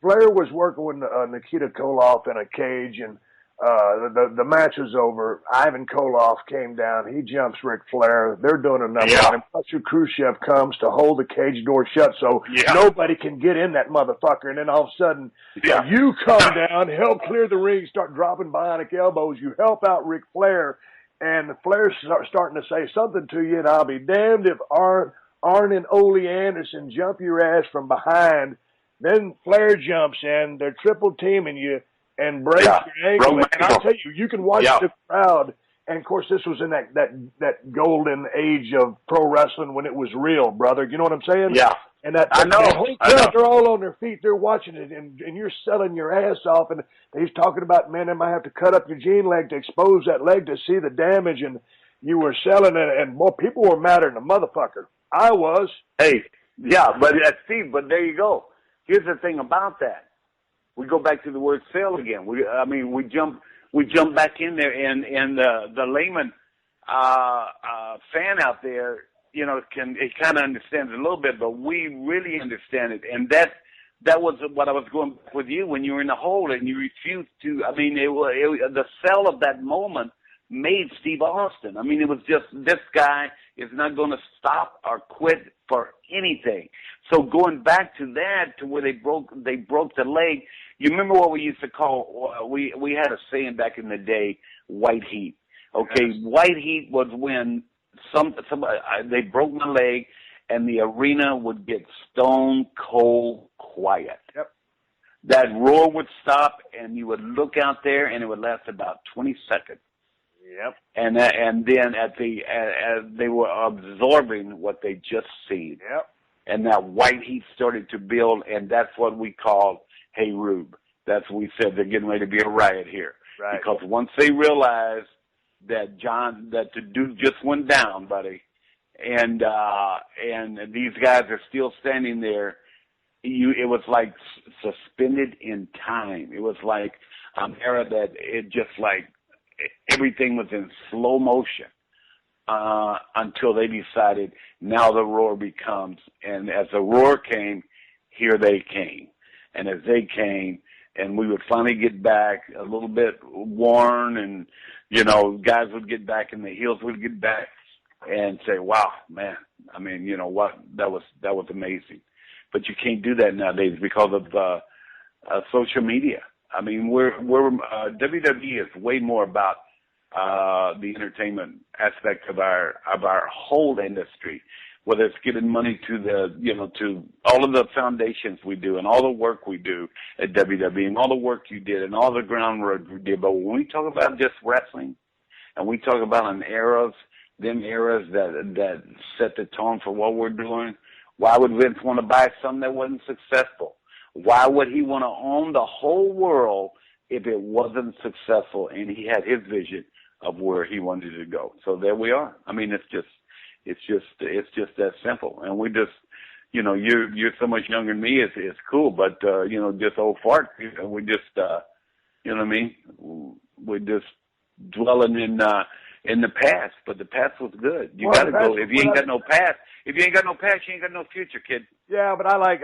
Flair was working with Nikita Koloff in a cage, and the match was over. Ivan Koloff came down. He jumps Ric Flair. They're doing a number on him. Marshal Khrushchev comes to hold the cage door shut so nobody can get in that motherfucker. And then all of a sudden, you come down, help clear the ring, start dropping bionic elbows. You help out Ric Flair, and the Flair's starting to say something to you, and I'll be damned if Arn and Ole Anderson jump your ass from behind. Then Flair jumps in, they're triple teaming you and breaks your ankle. And I'll tell you, you can watch the crowd. And, of course, this was in that golden age of pro wrestling when it was real, brother. You know what I'm saying? Yeah. And that whole crowd, they're all on their feet. They're watching it, and you're selling your ass off. And he's talking about, man, they might have to cut up your jean leg to expose that leg to see the damage. And you were selling it, and more people were madder than a motherfucker. I was. Hey, but Steve, but there you go. Here's the thing about that. We go back to the word sell again. We jump back in there, and the layman fan out there, it kind of understands it a little bit, but we really understand it, and that was what I was going back with you when you were in the hole and you refused to. The sell of that moment made Steve Austin. It was just, this guy is not going to stop or quit for anything. So going back to that, to where they broke the leg. You remember what we used to call, we had a saying back in the day, white heat. Okay, white heat was when they broke my leg and the arena would get stone cold quiet. Yep. That roar would stop and you would look out there and it would last about 20 seconds. Yep. And then as they were absorbing what they just seen. Yep. And that white heat started to build, and that's what we called, hey, Rube. That's what we said, they're getting ready to be a riot here. Right. Because once they realized that the dude just went down, buddy, and these guys are still standing there, it was like suspended in time. It was like an era that it just like everything was in slow motion. Until they decided now the roar becomes, and as the roar came, here they came. And as they came, and we would finally get back a little bit worn, and, guys would get back and the heels would get back and say, wow, man, what, that was amazing. But you can't do that nowadays because of social media. WWE is way more about the entertainment aspect of our whole industry, whether it's giving money to to all of the foundations we do and all the work we do at WWE and all the work you did and all the groundwork we did. But when we talk about just wrestling and we talk about them eras that set the tone for what we're doing, why would Vince want to buy something that wasn't successful? Why would he want to own the whole world if it wasn't successful and he had his vision of where he wanted to go? So there we are. It's just that simple. And we just, you're so much younger than me. It's cool, but just old fart. We just, we're just dwelling in the past. But the past was good. You got to go. If you ain't got no past, you ain't got no future, kid. Yeah, but I like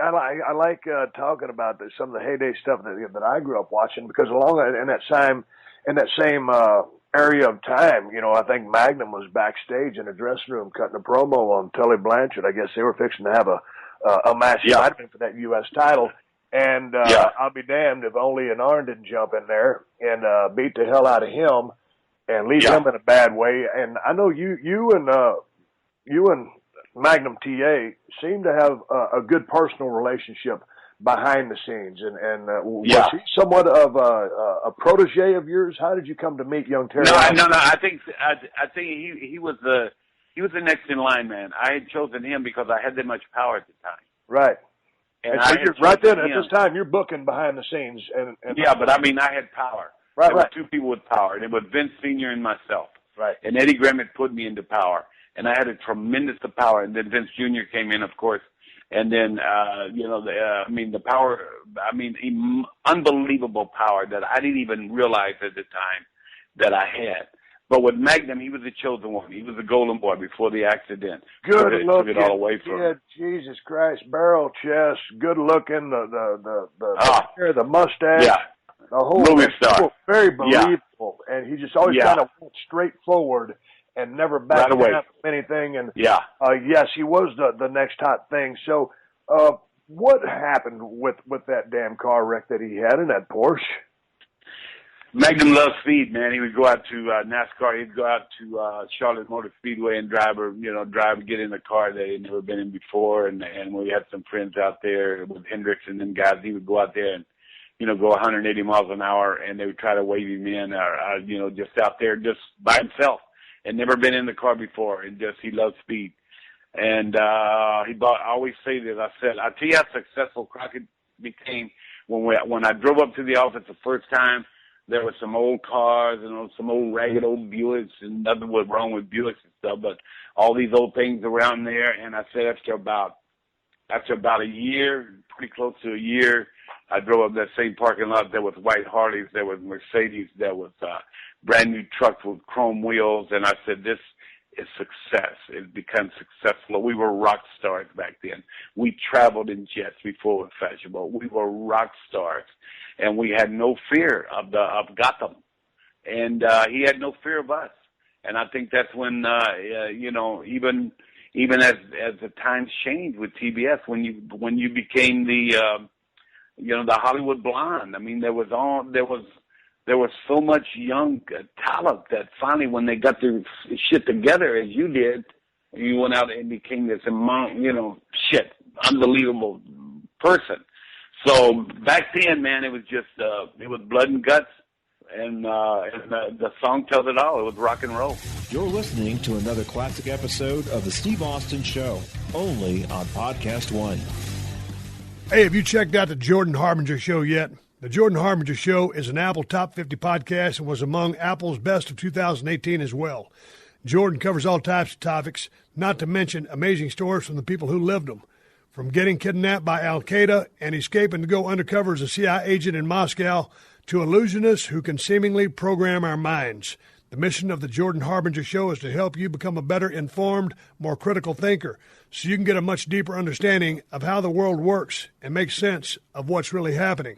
talking about some of the heyday stuff that I grew up watching, because along in that same area of time, I think Magnum was backstage in a dressing room cutting a promo on Tully Blanchard. I guess they were fixing to have a match for that U.S. title. And I'll be damned if Ole and Arn didn't jump in there and beat the hell out of him and leave him in a bad way. And I know you and Magnum TA seem to have a good personal relationship behind the scenes, and was he somewhat of a protege of yours? How did you come to meet young Terry? No. I think he was the next in line, man. I had chosen him because I had that much power at the time. Right. And so you're right then at this time you're booking behind the scenes, and but I had power. Right. There were two people with power, and it was Vince Sr. and myself. Right. And Eddie Graham had put me into power, and I had a tremendous power. And then Vince Jr. came in, of course. And then, the power, unbelievable power that I didn't even realize at the time that I had. But with Magnum, he was the chosen one. He was the golden boy before the accident. Good looking. Took it all away from him. Jesus Christ, barrel chest, good looking, the hair, the mustache. Yeah. The whole movie star. Very believable. And he just always kind of went straight forward. and never backed away down from anything. And yeah, yes, he was the next hot thing. So what happened with that damn car wreck that he had in that Porsche? Magnum loves speed, man. He would go out to NASCAR. He'd go out to Charlotte Motor Speedway and drive, get in a car that he'd never been in before. And we had some friends out there with Hendricks and them guys. He would go out there and, go 180 miles an hour, and they would try to wave him in, or just out there just by himself, and never been in the car before. And he loved speed. And I always say this. I tell you how successful Crockett became when I drove up to the office the first time. There were some old cars and some old ragged old Buicks, and nothing was wrong with Buicks and stuff, but all these old things around there. And I said after about a year, pretty close to a year, I drove up that same parking lot. There was white Harleys, there was Mercedes, there was brand new trucks with chrome wheels, and I said, this is success. It becomes successful. We were rock stars back then. We traveled in jets before it was fashionable. We were rock stars, and we had no fear of Gotham, and he had no fear of us. And I think that's when even as the times changed with TBS, when you became the Hollywood blonde. I mean, there was so much young talent that finally, when they got their shit together, as you did, you went out and became this unbelievable person. So back then, man, it was just it was blood and guts, and the song tells it all. It was rock and roll. You're listening to another classic episode of The Steve Austin Show, only on PodcastOne. Hey, have you checked out the Jordan Harbinger Show yet? The Jordan Harbinger Show is an Apple Top 50 podcast and was among Apple's best of 2018 as well. Jordan covers all types of topics, not to mention amazing stories from the people who lived them. From getting kidnapped by Al-Qaeda and escaping to go undercover as a CIA agent in Moscow to illusionists who can seemingly program our minds. The mission of the Jordan Harbinger Show is to help you become a better informed, more critical thinker so you can get a much deeper understanding of how the world works and make sense of what's really happening.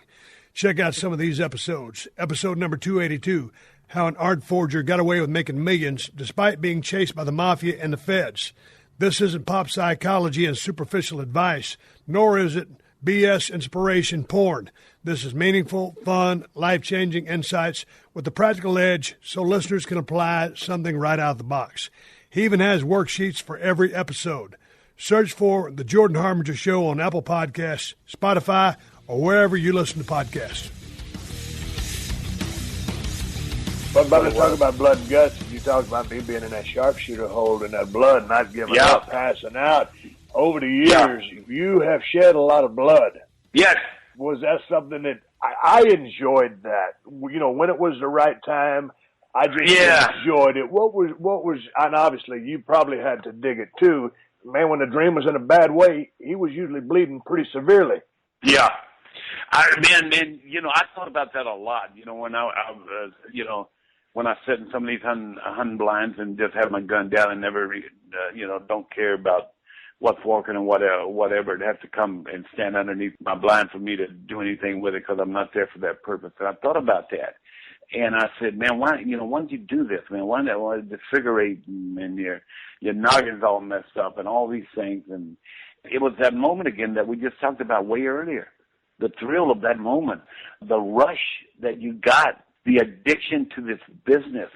Check out some of these episodes. Episode number 282, How an Art Forger Got Away with Making Millions Despite Being Chased by the Mafia and the Feds. This isn't pop psychology and superficial advice, nor is it BS inspiration porn. This is meaningful, fun, life-changing insights with the practical edge so listeners can apply something right out of the box. He even has worksheets for every episode. Search for The Jordan Harbinger Show on Apple Podcasts, Spotify, or wherever you listen to podcasts. But about to talk about blood and guts, you talked about me being in that sharpshooter hole in that blood, not giving up, passing out. Over the years, you have shed a lot of blood. Yes. Was that something that I enjoyed that? When it was the right time, I just enjoyed it. What was, and obviously you probably had to dig it too. Man, when the Dream was in a bad way, he was usually bleeding pretty severely. Yeah. I thought about that a lot. When I sit in some of these hunting blinds and just have my gun down and never, don't care about what's walking and whatever. It has to come and stand underneath my blind for me to do anything with it because I'm not there for that purpose. And I thought about that. And I said, man, why don't you do this, man? Why the figure eight and your noggin's all messed up and all these things. And it was that moment again that we just talked about way earlier. The thrill of that moment, the rush that you got, the addiction to this business,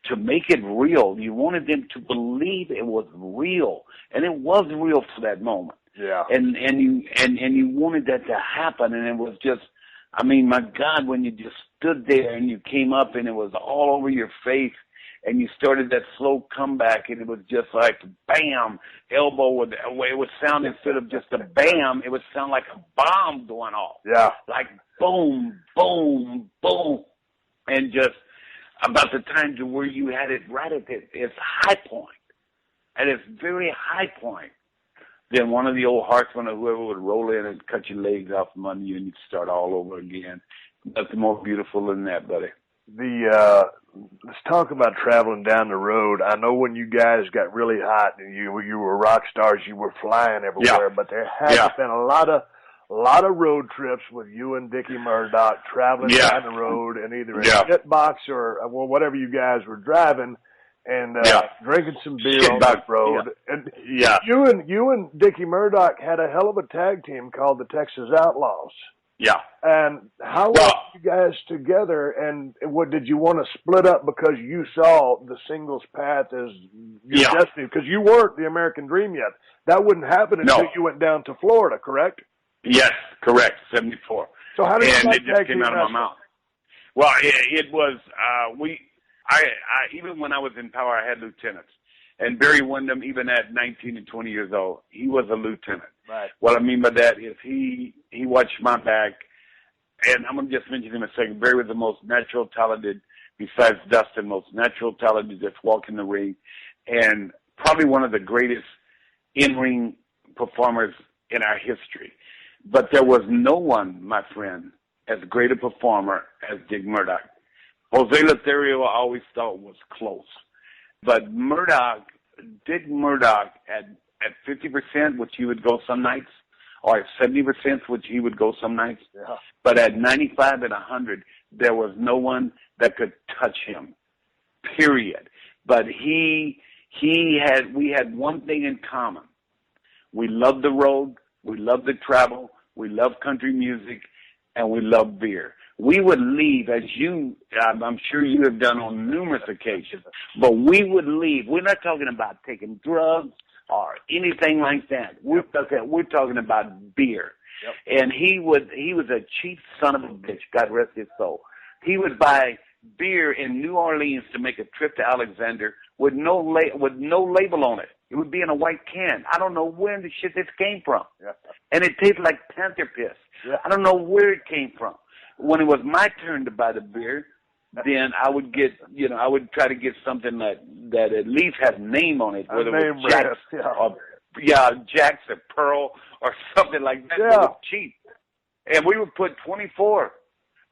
to make it real. You wanted them to believe it was real, and it was real for that moment. Yeah. And you wanted that to happen, and it was just, I mean, my God, when you just stood there and you came up and it was all over your face, and you started that slow comeback, and it was just like, bam, elbow, it would sound, instead of just a bam, it would sound like a bomb going off. Yeah. Like boom, boom, boom. And just about the time to where you had it right at its high point, at its very high point, then one of the old Hartsmen or whoever would roll in and cut your legs off from under you, and you'd start all over again. Nothing more beautiful than that, buddy. Let's talk about traveling down the road. I know when you guys got really hot and you were rock stars, you were flying everywhere, but there has been a lot of road trips with you and Dickie Murdoch traveling down the road in either a jet box or whatever you guys were driving. and drinking some beer on the road. Yeah. And yeah. You and Dickie Murdoch had a hell of a tag team called the Texas Outlaws. Yeah. And how were you guys together, and what did you want to split up because you saw the singles path as your destiny? Because you weren't the American Dream yet. That wouldn't happen until you went down to Florida, correct? Yes, correct, 74. So how did and you it just came out of my mouth. Well, it was, I even when I was in power, I had lieutenants. And Barry Windham, even at 19 and 20 years old, he was a lieutenant. Right. What I mean by that is he watched my back, and I'm going to just mention him a second. Barry was the most natural talented, besides Dustin, most natural talented just walk in the ring, and probably one of the greatest in-ring performers in our history. But there was no one, my friend, as great a performer as Dick Murdoch. Jose Lothario I always thought was close. But Dick Murdoch at 50%, which he would go some nights, or at 70%, which he would go some nights. Yeah. But at 95 and 100, there was no one that could touch him, period. But we had one thing in common. We loved the road, we loved the travel, we loved country music, and we loved beer. We would leave, as I'm sure you have done on numerous occasions, but we would leave. We're not talking about taking drugs or anything like that. We're talking about beer. Yep. And he was a cheap son of a bitch, God rest his soul. He would buy beer in New Orleans to make a trip to Alexander with no label on it. It would be in a white can. I don't know where the shit this came from. Yeah. And it tasted like panther piss. Yeah. I don't know where it came from. When it was my turn to buy the beer, then I would I would try to get something that at least had a name on it, whether it was Jack's Jack's or Pearl or something like that. Yeah. It was cheap. And we would put 24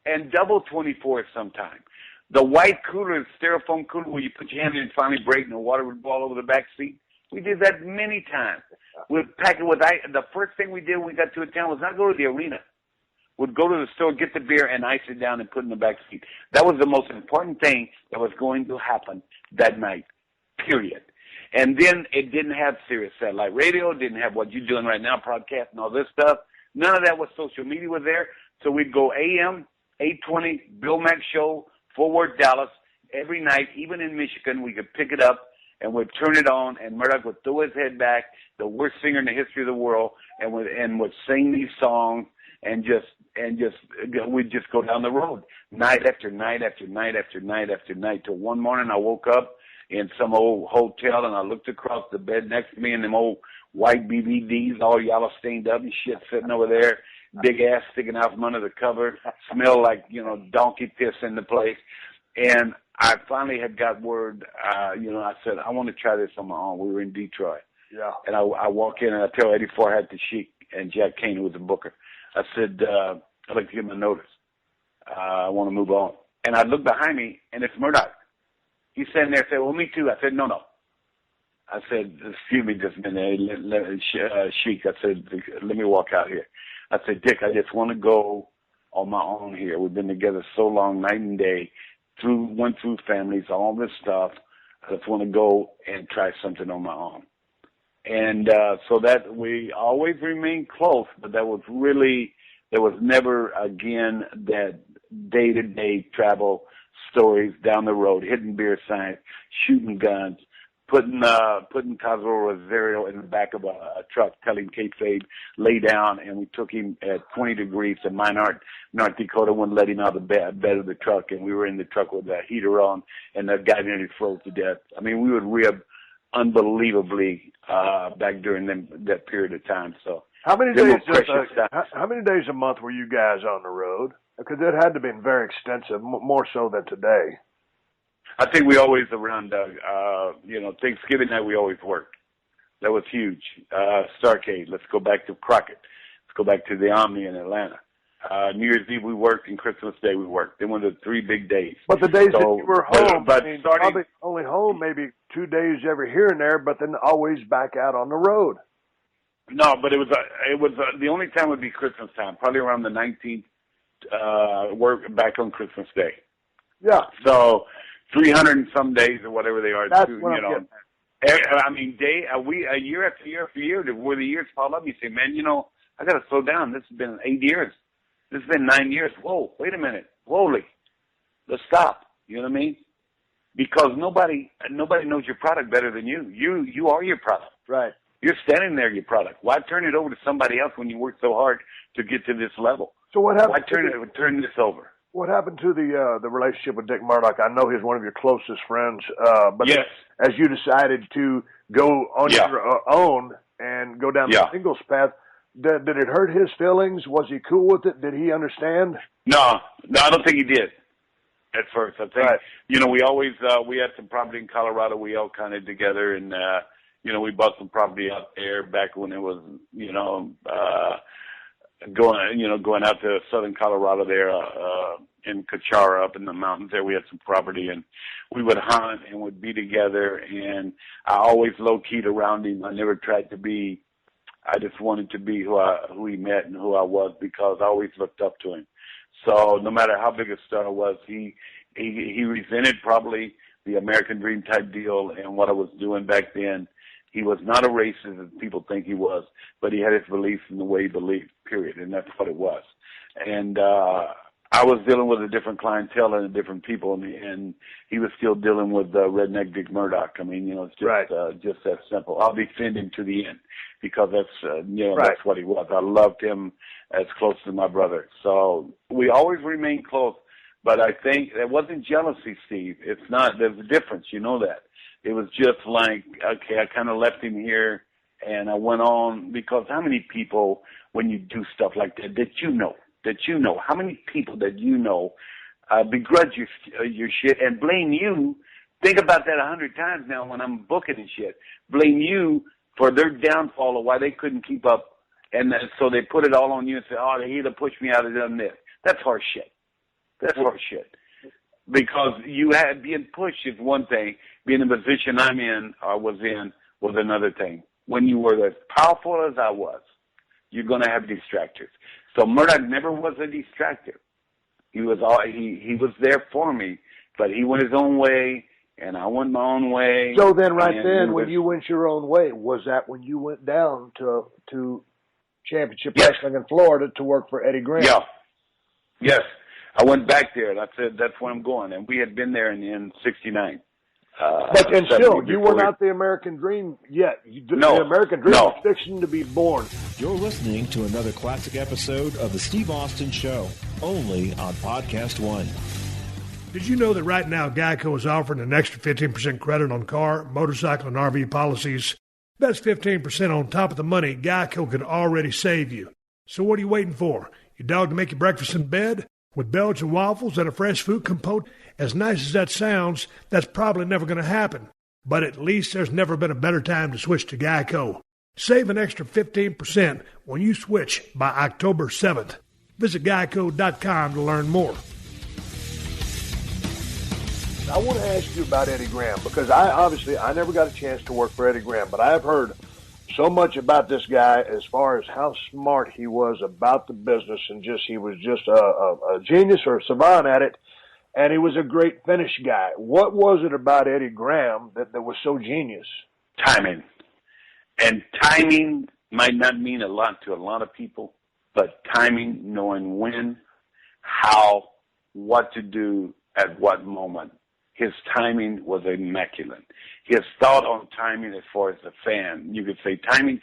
and double 24 sometimes. The white cooler, the styrofoam cooler where you put your hand in and finally break and the water would fall over the back seat. We did that many times. We'd pack it with ice. The first thing we did when we got to a town was not go to the arena. We'd go to the store, get the beer, and ice it down and put it in the back seat. That was the most important thing that was going to happen that night, period. And then it didn't have Sirius satellite radio, didn't have what you're doing right now, podcast and all this stuff. None of that was social media was there. So we'd go AM, 820, Bill Mack Show, Forward Dallas, every night, even in Michigan, we could pick it up and we'd turn it on, and Murdoch would throw his head back, the worst singer in the history of the world, and would sing these songs, and we'd just go down the road night after night after night after night after night till one morning I woke up in some old hotel and I looked across the bed next to me and them old white BVDs all yellow stained up and shit sitting over there, big ass sticking out from under the cover, smell like, donkey piss in the place. And I finally had got word, I said, I want to try this on my own. We were in Detroit. Yeah. And I walk in and I tell Eddie Farhat the Sheik and Jack Kane, who was the booker, I said, I'd like to give him a notice. I want to move on. And I look behind me, and it's Murdoch. He's sitting there and said, well, me too. I said, no. I said, excuse me just a minute, Sheik. I said, let me walk out here. I said, Dick, I just want to go on my own here. We've been together so long, night and day, went through families, all this stuff. I just want to go and try something on my own. And so that we always remained close, but there was never, again, that day-to-day travel stories down the road, hitting beer signs, shooting guns, putting Cosmo Rosario in the back of a truck, telling kayfabe, lay down, and we took him at 20 degrees to Minot, North Dakota, wouldn't let him out of the bed of the truck, and we were in the truck with the heater on, and the guy nearly froze to death. I mean, we would rib unbelievably back during that period of time. So how many days a month were you guys on the road? Because it had to have been very extensive, more so than today. I think we always around, Thanksgiving night we always worked. That was huge. Starcade. Let's go back to Crockett. Let's go back to the Omni in Atlanta. New Year's Eve we worked, and Christmas Day we worked. They were the 3 big days. But the days that you were home, probably only home maybe 2 days every here and there, but then always back out on the road. No, but it was the only time would be Christmas time, probably around the 19th. Work back on Christmas Day. Yeah. So 300 and some days or whatever they are. That's what I'm getting at. I mean, year after year after year, where the years pile up, you say, man, I got to slow down. This has been 8 years. This has been 9 years. Whoa, wait a minute. Whoa, let's stop. You know what I mean? Because nobody knows your product better than you. You are your product. Right. You're standing there, your product. Why turn it over to somebody else when you work so hard to get to this level? So what happened? Why turn this over? What happened to the relationship with Dick Murdoch? I know he's one of your closest friends, but yes. As you decided to go on your own and go down the singles path, did it hurt his feelings? Was he cool with it? Did he understand? No, I don't think he did at first. I think, we always, we had some property in Colorado. We all kind of together and, we bought some property out there back when it was, going out to southern Colorado there, in Cachara up in the mountains there. We had some property and we would hunt and would be together, and I always low-keyed around him. I never tried to be, I just wanted to be who he met and who I was, because I always looked up to him. So no matter how big a star I was, he resented probably the American Dream type deal and what I was doing back then. He was not a racist as people think he was, but he had his beliefs in the way he believed, period, and that's what it was. And I was dealing with a different clientele and different people, and he was still dealing with redneck Dick Murdoch. I mean, it's just that simple. I'll defend him to the end, because that's that's what he was. I loved him as close to my brother. So we always remained close, but I think it wasn't jealousy, Steve. It's not. There's a difference. You know that. It was just like, okay, I kind of left him here, and I went on, because how many people, when you do stuff like that you know, how many people that begrudge your shit and blame you? Think about that 100 times now when I'm booking and shit. Blame you for their downfall or why they couldn't keep up, and so they put it all on you and say, oh, he'd have pushed me out of done this. That's horse shit. Because you had being pushed is one thing. Being in the position I'm in or was another thing. When you were as powerful as I was, you're going to have distractors. So Murdoch never was a distractor. He was there for me, but he went his own way, and I went my own way. So then, when you went your own way, was that when you went down to Championship Wrestling in Florida to work for Eddie Graham? Yeah. Yes. I went back there, and I said, that's where I'm going. And we had been there in 69. But still, you were not the American Dream yet. The American Dream was fixing to be born. You're listening to another classic episode of The Steve Austin Show, only on PodcastOne. Did you know that right now Geico is offering an extra 15% credit on car, motorcycle, and RV policies? That's 15% on top of the money Geico could already save you. So what are you waiting for? Your dog to make you breakfast in bed? With Belgian waffles and a fresh fruit compote? As nice as that sounds, that's probably never going to happen. But at least there's never been a better time to switch to Geico. Save an extra 15% when you switch by October 7th. Visit Geico.com to learn more. I want to ask you about Eddie Graham, because I never got a chance to work for Eddie Graham, but I have heard so much about this guy as far as how smart he was about the business, and he was just a genius or a savant at it, and he was a great finish guy. What was it about Eddie Graham that was so genius? Timing. And timing might not mean a lot to a lot of people, but timing, knowing when, how, what to do at what moment. His timing was immaculate. His thought on timing as far as the fan, you could say timing.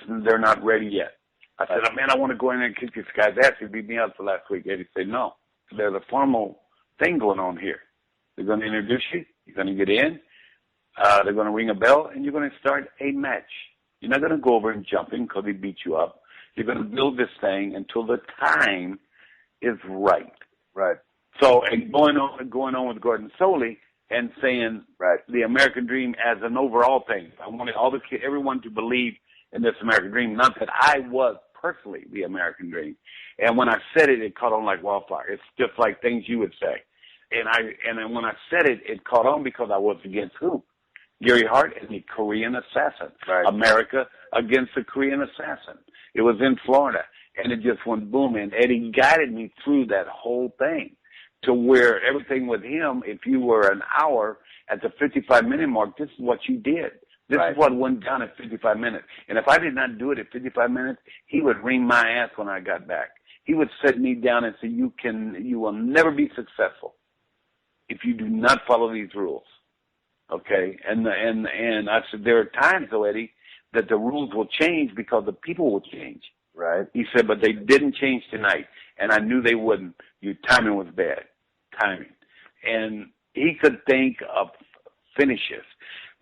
They're not ready yet. I said, man, I want to go in there and kick this guy's ass. He beat me up the last week. Eddie said, no, there's a formal thing going on here. They're going to introduce you. You're going to get in. They're going to ring a bell, and you're going to start a match. You're not going to go over and jump in because he beat you up. You're going to build this thing until the time is right. Right. So, and going on with Gordon Soley and saying the American Dream as an overall thing. I wanted everyone to believe in this American Dream, not that I was personally the American Dream. And when I said it, it caught on like wildfire. It's just like things you would say. And then when I said it, it caught on because I was against who? Gary Hart and the Korean assassin. Right. America against the Korean assassin. It was in Florida, and it just went boom. And Eddie guided me through that whole thing to where everything with him, if you were an hour at the 55-minute mark, this is what you did. This is what went down at 55 minutes. And if I did not do it at 55 minutes, he would wring my ass when I got back. He would sit me down and say, you will never be successful if you do not follow these rules. Okay? And I said, there are times, though, Eddie, that the rules will change because the people will change. Right. He said, but they didn't change tonight, and I knew they wouldn't. Your timing was bad. Timing. And he could think of finishes.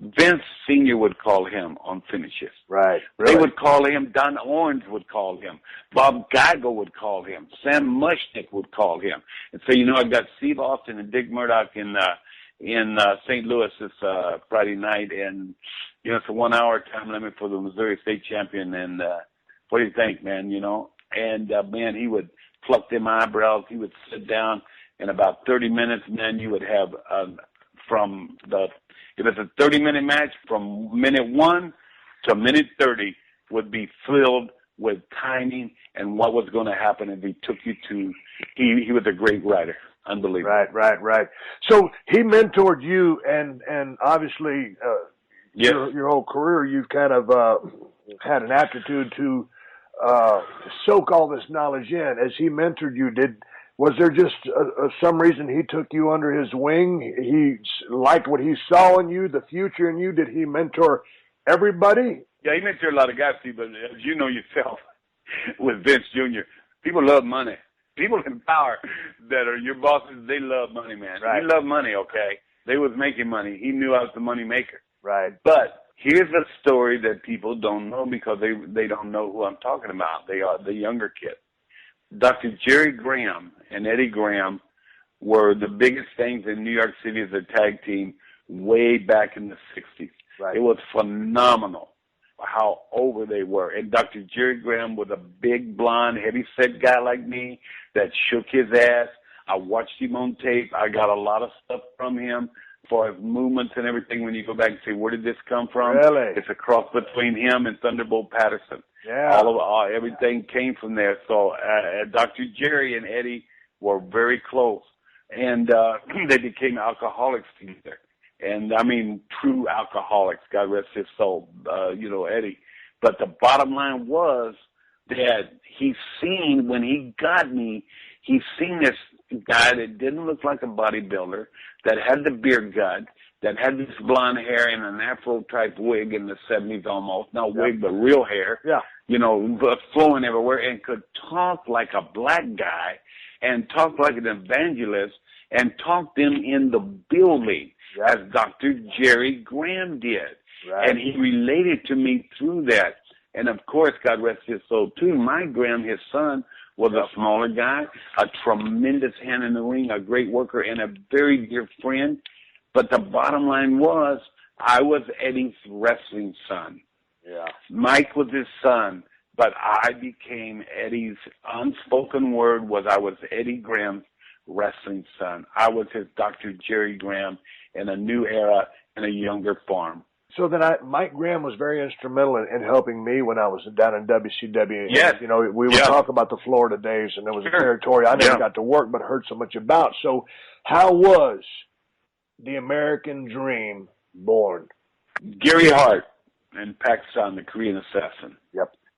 Vince Sr. would call him on finishes. Right. Really? They would call him. Don Orange would call him. Bob Geico would call him. Sam Mushnick would call him. And so, I got Steve Austin and Dick Murdoch in St. Louis this Friday night, and it's a 1 hour time limit for the Missouri State champion. And what do you think, man? And man, he would pluck them eyebrows. He would sit down in about 30 minutes, and then you would have if it's a 30-minute match, from minute 1 to minute 30 would be filled with timing and what was going to happen, and he took you to. He was a great writer. Unbelievable. Right. So he mentored you, and obviously your whole career, you've kind of had an aptitude to soak all this knowledge in. As he mentored you, was there just some reason he took you under his wing? He liked what he saw in you, the future in you. Did he mentor everybody? Yeah, he mentored a lot of guys, Steve, but as you know yourself, with Vince Jr., people love money. People in power that are your bosses, they love money, man. Right. He loved money, okay? They was making money. He knew I was the money maker. Right. But here's a story that people don't know because they don't know who I'm talking about. They are the younger kid. Dr. Jerry Graham and Eddie Graham were the biggest things in New York City as a tag team way back in the 60s. Right. It was phenomenal how over they were. And Dr. Jerry Graham was a big, blonde, heavy-set guy like me that shook his ass. I watched him on tape. I got a lot of stuff from him for his movements and everything. When you go back and say, where did this come from? Really? It's a cross between him and Thunderbolt Patterson. Yeah. Everything came from there. So Dr. Jerry and Eddie were very close. And they became alcoholics together. And, I mean, true alcoholics, God rest his soul, Eddie. But the bottom line was that when he got me, he seen this guy that didn't look like a bodybuilder, that had the beer gut, that had this blonde hair and an afro-type wig in the 70s almost. Not wig, but real hair. Yeah. But flowing everywhere, and could talk like a black guy and talk like an evangelist and talk them in the building. Yep. As Dr. Jerry Graham did. Right. And he related to me through that. And, of course, God rest his soul, too. Mike Graham, his son, was a smaller guy, a tremendous hand in the ring, a great worker, and a very dear friend. But the bottom line was I was Eddie's wrestling son. Yeah. Mike was his son, but I became Eddie's unspoken word was I was Eddie Graham's wrestling son. I was his Dr. Jerry Graham in a new era in a younger form. So then Mike Graham was very instrumental in helping me when I was down in WCW. Yes. We would talk about the Florida days, and there was a territory I never got to work but heard so much about. So how was the American Dream born? Gary Hart in Pakistan, the Korean assassin,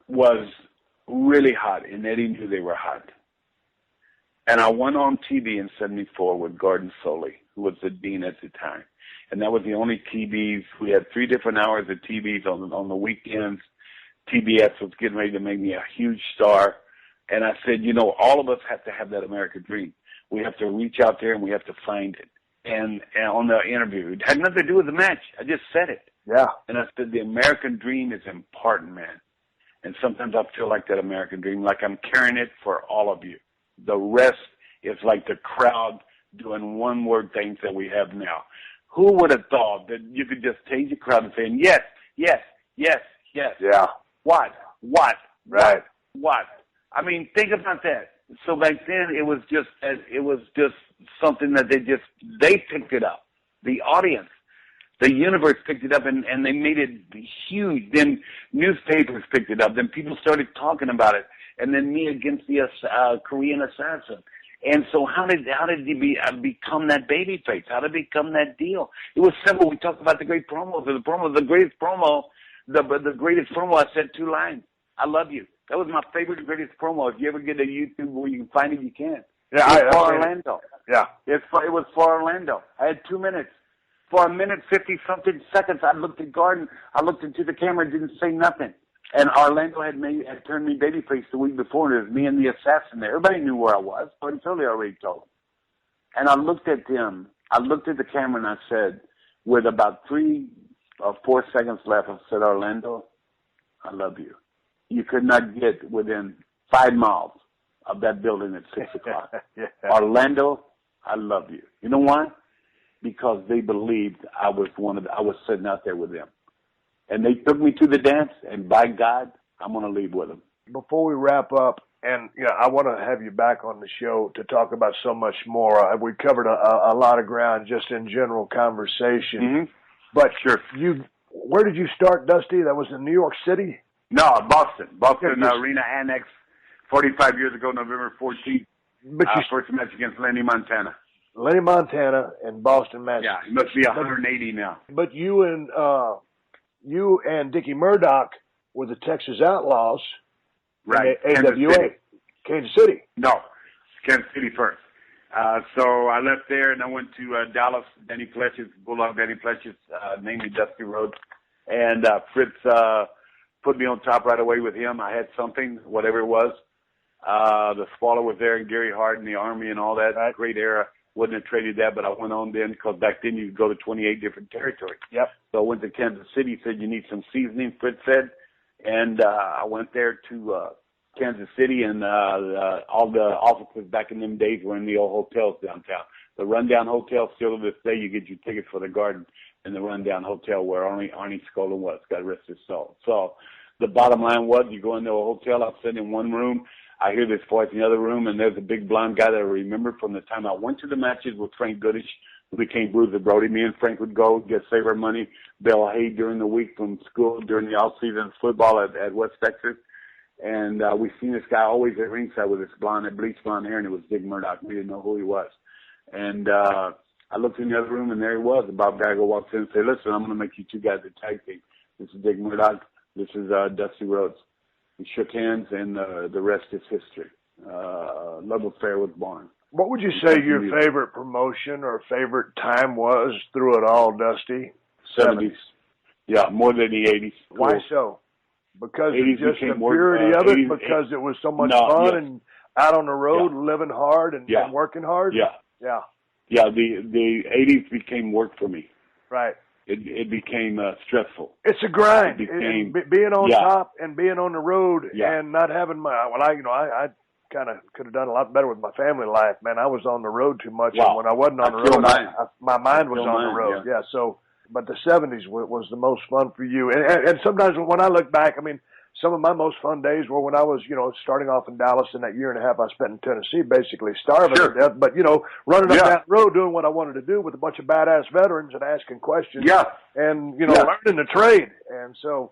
was really hot, and Eddie knew they were hot. And I went on TV in 74 with Gordon Soley, who was the dean at the time. And that was the only TVs. We had 3 different hours of TVs on the weekends. TBS was getting ready to make me a huge star. And I said, all of us have to have that American dream. We have to reach out there and we have to find it. And on the interview, it had nothing to do with the match. I just said it. Yeah. And I said, the American dream is important, man. And sometimes I feel like that American dream, like I'm carrying it for all of you. The rest is like the crowd doing one-word things that we have now. Who would have thought that you could just take the crowd and say, yes, yes, yes, yes. Yeah. What? Right. What? I mean, think about that. So back then, it was just something that they picked it up. The audience, the universe picked it up, and they made it huge. Then newspapers picked it up. Then people started talking about it. And then me against the Korean assassin. And so how did he become that baby face? How did he become that deal? It was simple. We talked about the great promos. The greatest promo, the greatest promo, I said 2 lines. I love you. That was my favorite greatest promo. If you ever get a YouTube where you can find it, you can. Yeah, it was for Orlando. Yeah. It was for Orlando. I had 2 minutes. For 1:50-something seconds, I looked at Gordon. I looked into the camera and didn't say nothing. And Orlando had turned me babyface the week before, and it was me and the assassin there. Everybody knew where I was, but until they already told them. And I looked at him. I looked at the camera, and I said, with about 3 or 4 seconds left, I said, Orlando, I love you. You could not get within 5 miles of that building at 6 o'clock. Yeah. Orlando, I love you. You know why? Because they believed I was sitting out there with them. And they took me to the dance, and by God, I'm going to leave with them. Before we wrap up, and I want to have you back on the show to talk about so much more. We covered a lot of ground just in general conversation. Mm-hmm. But sure. Where did you start, Dusty? That was in New York City? No, Boston. Yeah, Arena Annex, 45 years ago, November 14th. But first match against Lenny Montana. Lenny Montana and Boston, Massachusetts. Yeah, he must be 180 now. But you and Dickie Murdoch were the Texas Outlaws. Right. AWA. Kansas City. No, Kansas City first. So I left there and I went to Dallas. Danny Fletcher's, Bulldog Danny Fletcher's, named me Dusty Rhodes. And Fritz put me on top right away with him. I had something, whatever it was. The spoiler was there, and Gary Hart and the Army and all that. Right. Great era. Wouldn't have traded that, but I went on then because back then you could go to 28 different territories. Yep. So I went to Kansas City, said you need some seasoning, Fritz said. And I went there to Kansas City, and all the offices back in them days were in the old hotels downtown. The Rundown Hotel, still to this day, you get your tickets for the Garden in the Rundown Hotel where Arnie Skolin was, God rest his soul. So the bottom line was you go into a hotel, I'm sitting in one room, I hear this voice in the other room, and there's a big blonde guy that I remember from the time I went to the matches with Frank Goodish, who became Bruiser Brody. Me and Frank would go get Saver Money, Bell Hay during the week from school, during the off-season football at West Texas. And we seen this guy always at ringside with this bleached blonde hair, and it was Dick Murdoch. We didn't know who he was. And I looked in the other room, and there he was. And Bob Geico walks in and said, listen, I'm going to make you two guys a tag team. This is Dick Murdoch. This is Dusty Rhodes. We shook hands, and the rest is history. Love Affair was born. What would you say your favorite promotion or favorite time was through it all, Dusty? 70s. Yeah, more than the 80s. Why so? Because of just the purity of it? Because it was so much fun and out on the road, living hard and working hard? Yeah. Yeah, the 80s became work for me. Right. It became stressful. It's a grind. Being on top and being on the road and not having I kind of could have done a lot better with my family life. Man, I was on the road too much. Wow. And when I wasn't on the road, my mind was on the road. Yeah. So, but the 70s was the most fun for you. And sometimes when I look back, I mean, some of my most fun days were when I was, starting off in Dallas, in that year and a half I spent in Tennessee, basically starving to death, but, running up that road, doing what I wanted to do with a bunch of badass veterans and asking questions and, learning the trade. And so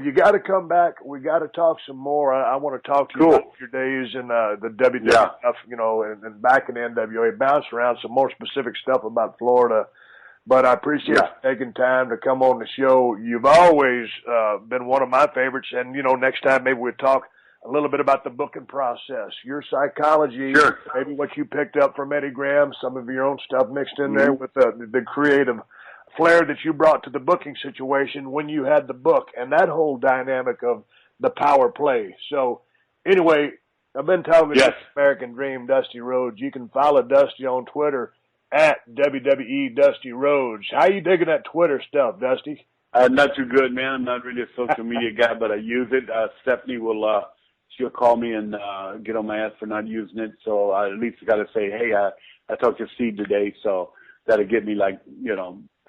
you got to come back. We got to talk some more. I want to talk to you about your days in the WWE stuff, and back in the NWA, bounce around some more specific stuff about Florida. But I appreciate you taking time to come on the show. You've always been one of my favorites. And, next time maybe we'll talk a little bit about the booking process, your psychology, maybe what you picked up from Eddie Graham, some of your own stuff mixed in there with the creative flair that you brought to the booking situation when you had the book and that whole dynamic of the power play. So anyway, I've been talking to American Dream, Dusty Rhodes. You can follow Dusty on Twitter at WWE Dusty Rhodes. How you digging that Twitter stuff, Dusty? Not too good, man. I'm not really a social media guy, but I use it. Stephanie will, she'll call me and get on my ass for not using it. So I at least got to say, hey, I talked to Steve today, so that'll get me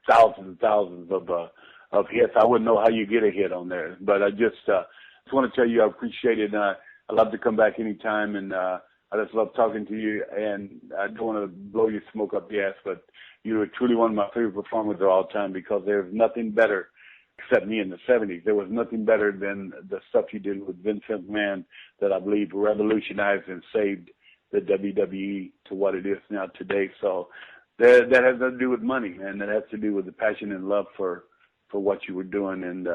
thousands and thousands of hits. I wouldn't know how you get a hit on there, but I just want to tell you I appreciate it. And I love to come back anytime, and I just love talking to you, and I don't want to blow your smoke up the ass, but you were truly one of my favorite performers of all time because there's nothing better, except me in the 70s. There was nothing better than the stuff you did with Vince McMahon that I believe revolutionized and saved the WWE to what it is now today. So that has nothing to do with money, man. That has to do with the passion and love for what you were doing. And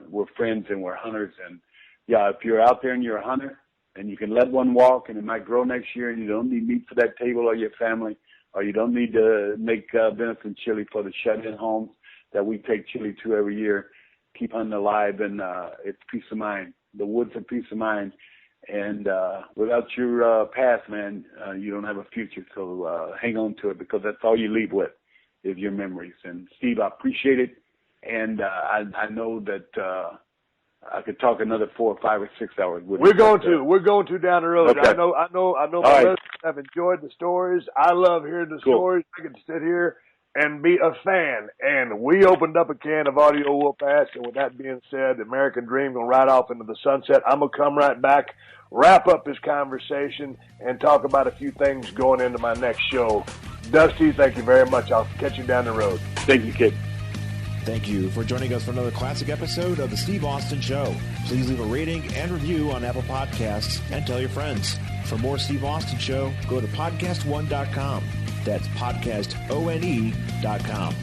we're friends and we're hunters. And, yeah, if you're out there and you're a hunter and you can let one walk and it might grow next year and you don't need meat for that table or your family, or you don't need to make venison chili for the shut-in homes that we take chili to every year, keep hunting alive, and it's peace of mind. The woods are peace of mind. And without your past, man, you don't have a future. So hang on to it, because that's all you leave with is your memories. And Steve, I appreciate it. And I know that I could talk another 4 or 5 or 6 hours with you. We're going to down the road. Okay. I know my listeners have enjoyed the stories. I love hearing the stories. I can sit here and be a fan. And we opened up a can of audio whoop ass. And with that being said, the American Dream going to ride off into the sunset. I'm going to come right back, wrap up this conversation, and talk about a few things going into my next show. Dusty, thank you very much. I'll catch you down the road. Thank you, kid. Thank you for joining us for another classic episode of The Steve Austin Show. Please leave a rating and review on Apple Podcasts and tell your friends. For more Steve Austin Show, go to PodcastOne.com. That's PodcastOne.com.